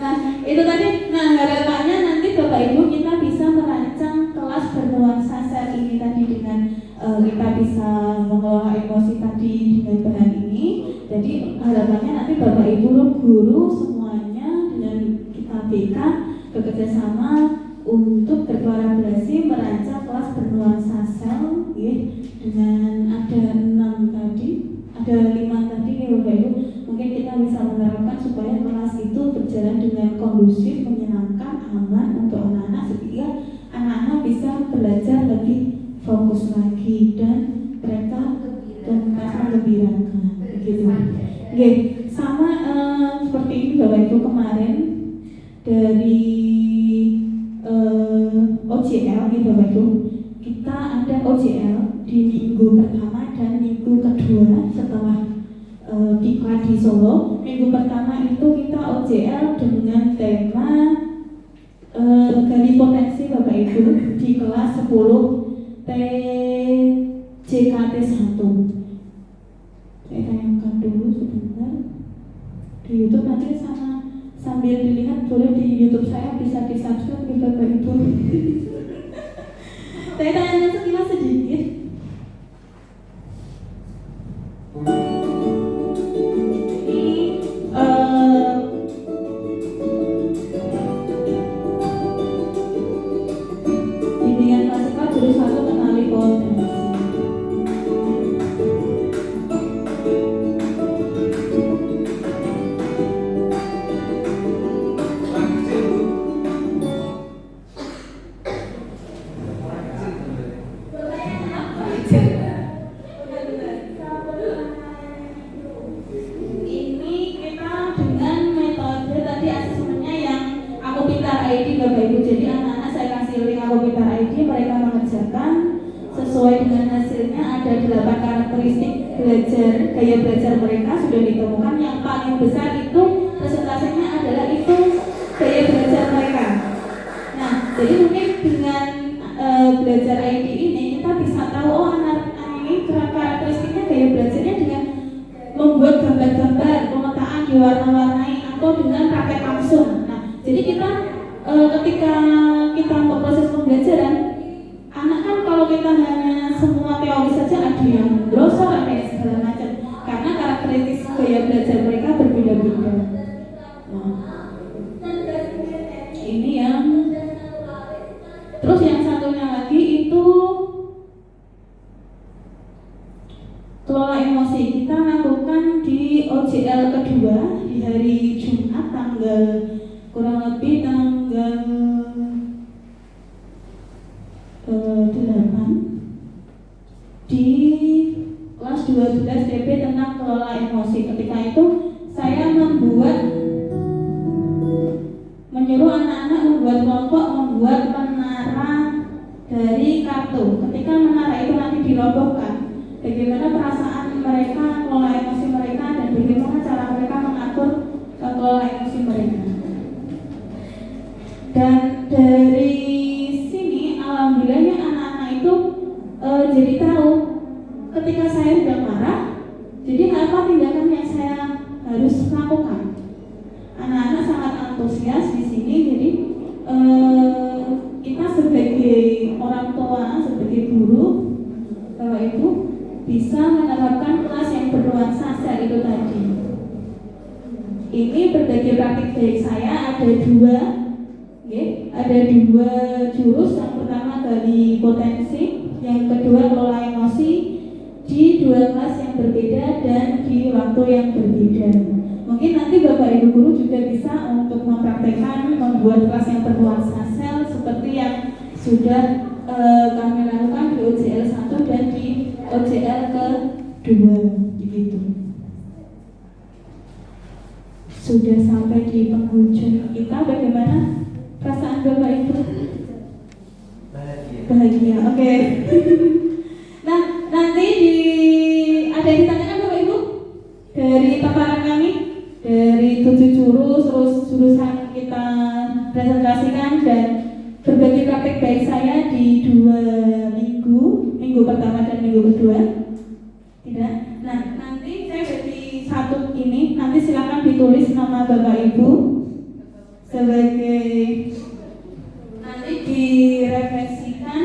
Nah itu tadi. Nah harapannya nanti Bapak Ibu kita bisa merancang kelas bernuansa sel ini tadi dengan kita bisa mengelola emosi tadi dengan bahan ini. Jadi harapannya nanti Bapak Ibu guru semuanya dengan kita BK bekerja sama untuk berkolaborasi merancang kelas bernuansa sel ya, dengan ada 6 tadi, ada 5 tadi ya Bapak Ibu. Mungkin kita bisa menerapkan supaya kelas itu berjalan dengan kondusif, menyenangkan, aman untuk anak-anak, sehingga anak-anak bisa belajar lebih fokus lagi dan mereka menggembirakan begitu. Oke, sama seperti ini Bapak Ibu kemarin dari OJL nih Bapak Ibu, kita ada OJL di minggu pertama dan minggu kedua setelah diklat di Solo. Minggu pertama itu kita OJL dengan tema gali potensi Bapak Ibu di kelas 10 TJKT 1. Saya tayangkan dulu sebentar di YouTube, nanti sambil dilihat boleh di YouTube saya, bisa di subscribe ke Bapak Ibu. Saya tayangkan sekilas sedikit. Bimbingan klasikal jurus 1 kenali potensi. Ini kita dengan metode tadi asesmennya yang Aku Pintar ID Bapak Ibu. Jadi anak-anak saya kasih link Aku Pintar ID, mereka mengerjakan sesuai dengan hasilnya. Ada 8 karakteristik belajar, gaya belajar mereka sudah ditemukan. Yang paling besar itu presentasinya adalah itu gaya belajar mereka. Nah, jadi mungkin dengan belajar ID ini kita bisa tahu, oh anak ini karakteristiknya gaya belajarnya dengan membuat gambar-gambar, pemetaan diwarna-warnai atau dengan praktek langsung. Nah, jadi kita ketika kita memproses pembelajaran, anak kan kalau kita hanya semua teori saja, ada yang brosur, ada yang segala macam, karena karakteristik gaya belajar mereka berbeda-beda. Nah, ini yang terus yang satunya lagi itu kelola emosi. Kita lakukan di OJL kedua di hari Jumat tanggal kurang lebih tanggal 8 di kelas 12 DP tentang kelola emosi. Ketika itu saya menyuruh anak-anak membuat kelompok, membuat menara dari kartu. Ketika menara itu nanti dirobohkan, bagaimana perasaan mereka, kelola emosi mereka, dan bagaimana cara mereka mengatur kelola emosi mereka. Dan dari sini alhamdulillahnya anak-anak itu jadi tahu ketika saya sudah marah, jadi apa tindakan yang saya harus lakukan. Anak-anak sangat antusias di sini. Jadi kita sebagai orang tua, sebagai guru, Bapak Ibu bisa menerapkan kelas yang bernuansa sel itu tadi. Ini berbagai praktik baik saya ada 2. Ada 2 jurus. Yang pertama gali potensi, yang kedua kelola emosi, di 2 kelas yang berbeda dan di waktu yang berbeda. Mungkin nanti Bapak Ibu guru juga bisa untuk mempraktekkan membuat kelas yang bernuansa sel seperti yang sudah kami lakukan di OJL 1 dan di OJL kedua gitu. Sudah sampai di penghujung kita, bagaimana perasaan Bapak Ibu? Bahagia, oke. Nah, nanti ada yang ditanyakan Bapak Ibu dari paparan kami, dari 7 jurus, terus jurusan kita presentasikan dan berbagi praktek baik saya di 2 minggu pertama dan minggu kedua. Tidak. Nah, nanti saya bagi 1 ini, nanti silakan ditulis nama Bapak Ibu sebagai, nanti direfleksikan,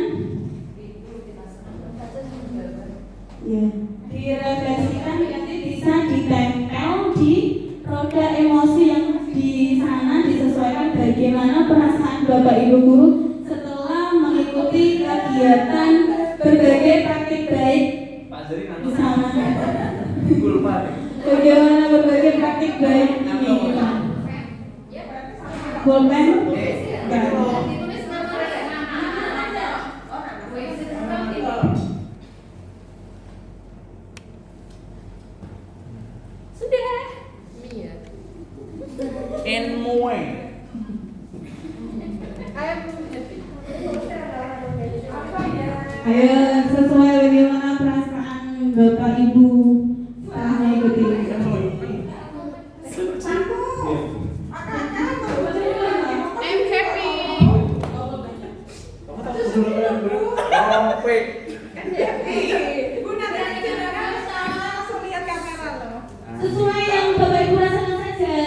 ya, direfleksikan nanti bisa ditempel di roda emosi yang di sana, disesuaikan bagaimana perasaan Bapak Ibu guru setelah mengikuti kegiatan berbagai praktik baik di sana. Bagaimana berbagai praktik baik ini kita. Bolpen? Sudah. Enmoy. Ayo sesuai bagaimana perasaan Bapak Ibu setelah mengikuti. I'm happy. Topik. Sesuai yang Bapak Ibu rasakan saja.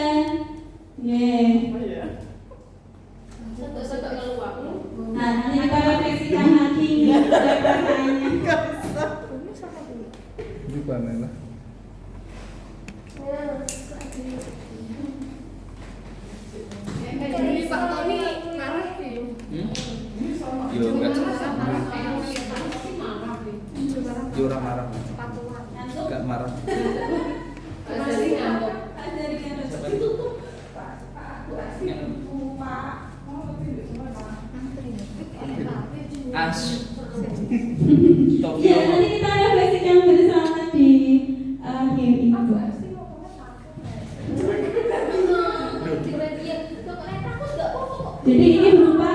Nah, nanti kita refleksikan lagi perasaannya. Gimana lah? Yo enggak. Yo orang marah. Enggak marah. As. Ya, nanti kita refleksikan bersama di akhir itu. Jadi ini berupa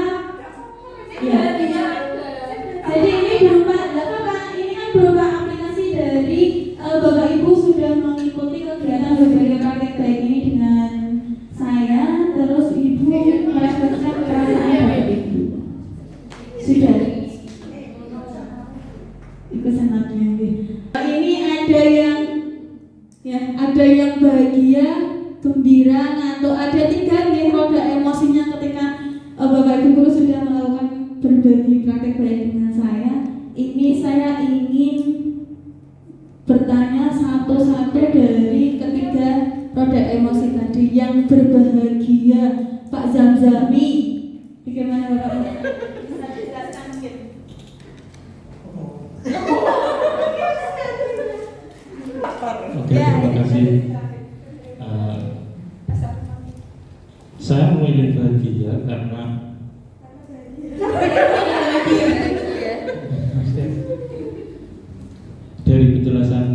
ya. Jadi ini berupa ini kan berupa aplikasi dari Bapak Ibu sudah mengikuti kegiatan berbagi praktek baik ini dengan saya, terus Ibu meresponskan perasaan Bapak Ibu. Sudah. Itu senangnya. Ini ada yang bahagia, gembira, ngantuk, ada 3 nih roda emosinya ketika Bapak Ibu guru sudah melakukan berbagi praktek baik dengan saya. Ini saya ingin bertanya satu-satu dari ketiga roda emosi tadi. Yang berbahagia, Pak Zamzami, bagaimana Bapak? Bisa dijelaskan mungkin? Oke, terima kasih. Saya memilih bahagia karena dari penjelasan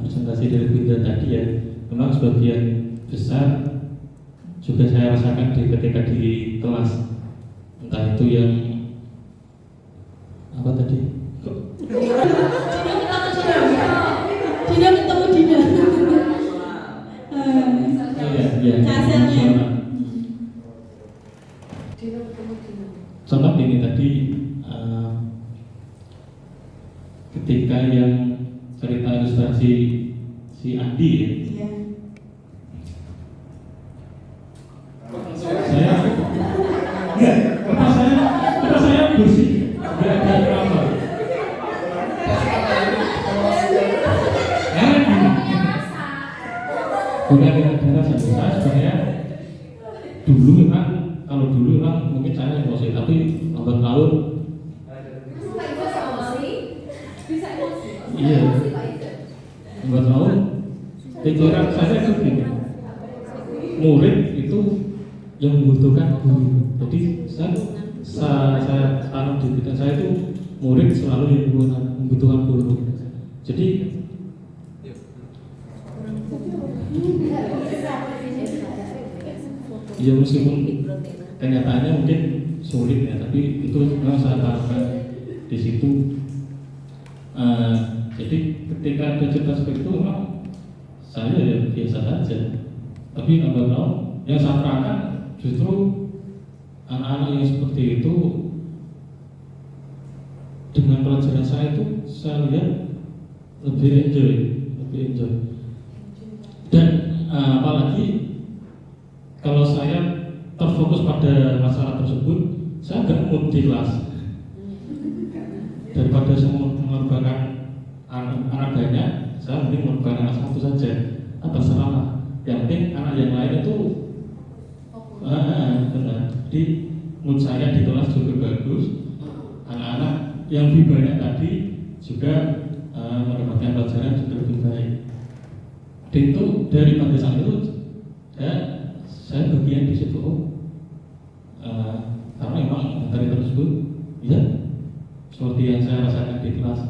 presentasi dari Bunda tadi ya, memang sebagian besar juga saya rasakan ketika di kelas, entah itu yang apa tadi? Tidak ketemu Dina. Kasetnya. Contoh ini tadi ketika yang cerita ilustrasi si Andi ya, Iya. saya bersih, nggak ada apa. Bukan ada rasa. Saya sebenarnya dulu memang, kalau dulu memang mungkin saya emosi, tapi lambat laun iya, lambat laun pikiran saya itu gini, murid itu yang membutuhkan guru. Jadi saya tanam di pikiran saya itu murid selalu yang membutuhkan guru. Jadi ya meskipun kenyataannya mungkin sulit ya, tapi itu memang saya tanamkan di situ. Jadi ketika ada cerita seperti itu memang saya ya biasa saja, tapi lambat laun yang saya terangkan justru anak-anak yang seperti itu dengan pelajaran saya itu saya lihat lebih enjoy. Dan apalagi kalau saya terfokus pada masalah tersebut, saya nggak mood di kelas. Daripada saya mengorbankan anak banyak, saya mending mengorbankan anak satu saja. Apa salah? Yang penting anak yang lain itu benar. Jadi mood saya di kelas juga bagus. Anak-anak yang lebih banyak tadi juga mendapatkan pelajaran juga lebih baik. Dan itu dari pada saat itu saya bagian di situ. Karena memang materi tersebut ya seperti yang saya rasakan di kelas.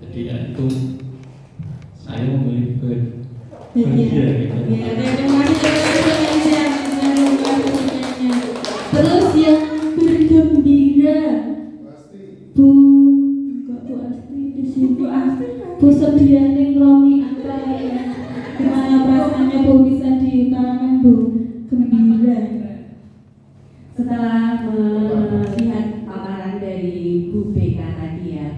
Jadi ya itu saya memilih bahagia gitu. Ya, terima kasih. Terus yang bergembira, Bu Asti di sini. Bu Sedianing Romi Antara. Gimana perasaannya Bu, bisa diutarakan Bu? Gembira. Setelah melihat paparan dari Bu BK tadi ya,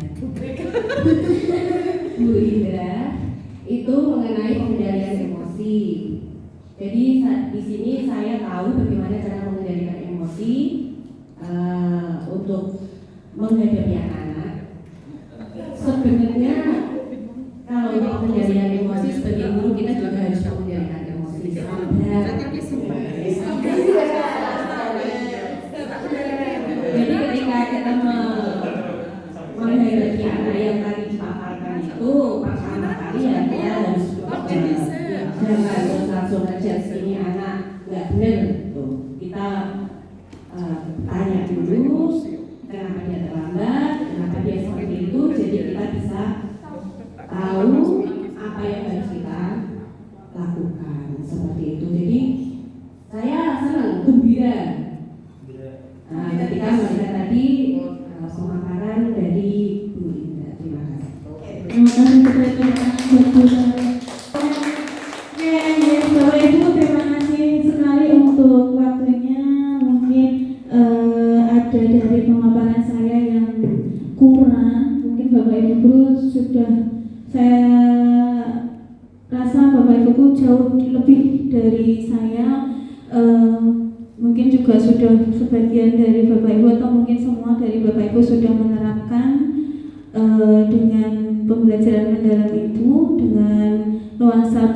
Bu Indra itu mengenai pengendalian emosi. Jadi di sini saya tahu bagaimana cara mengendalikan emosi untuk menghadapi anak-anak. Sebenarnya kalau untuk pengendalian emosi sebagai guru kita juga harus mengendalikan emosi. Jadi ketika kita menghadapi anak yang tadi dipaparkan itu pertama kali ya kita harus jangan langsung aja ini anak nggak benar tuh. Kita tanya dulu kenapa dia terlambat, kenapa dia seperti itu, jadi kita bisa tahu apa yang harus kita lakukan seperti itu. Jadi saya senang, gembira ketika melihat tadi pemaparan dari Bu Indra. Terima kasih. Terima kasih Bapak Ibu, terima kasih sekali untuk waktunya. Mungkin ada dari pemaparan saya yang kurang, mungkin Bapak Ibu sudah, saya rasa Bapak Ibu jauh lebih dari saya. Mungkin juga sudah sebagian dari Bapak Ibu atau mungkin semua dari Bapak Ibu sudah menerapkan dengan pembelajaran mendalam itu, dengan nuansa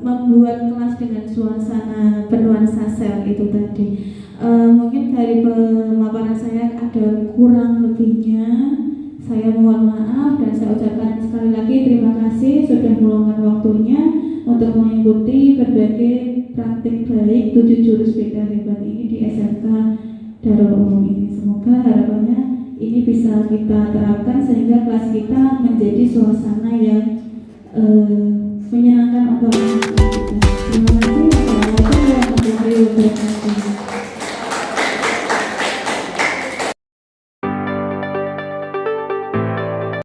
membuat kelas dengan suasana bernuansa sel itu tadi. Mungkin dari pemaparan saya ada kurang lebihnya, saya mohon maaf dan saya ucapkan sekali lagi terima kasih sudah meluangkan waktunya untuk mengikuti berbagai praktik baik 7 jurus BK hebat ini di SMK Darul Umum ini. Semoga harapannya ini bisa kita terapkan sehingga kelas kita menjadi suasana yang menyenangkan untuk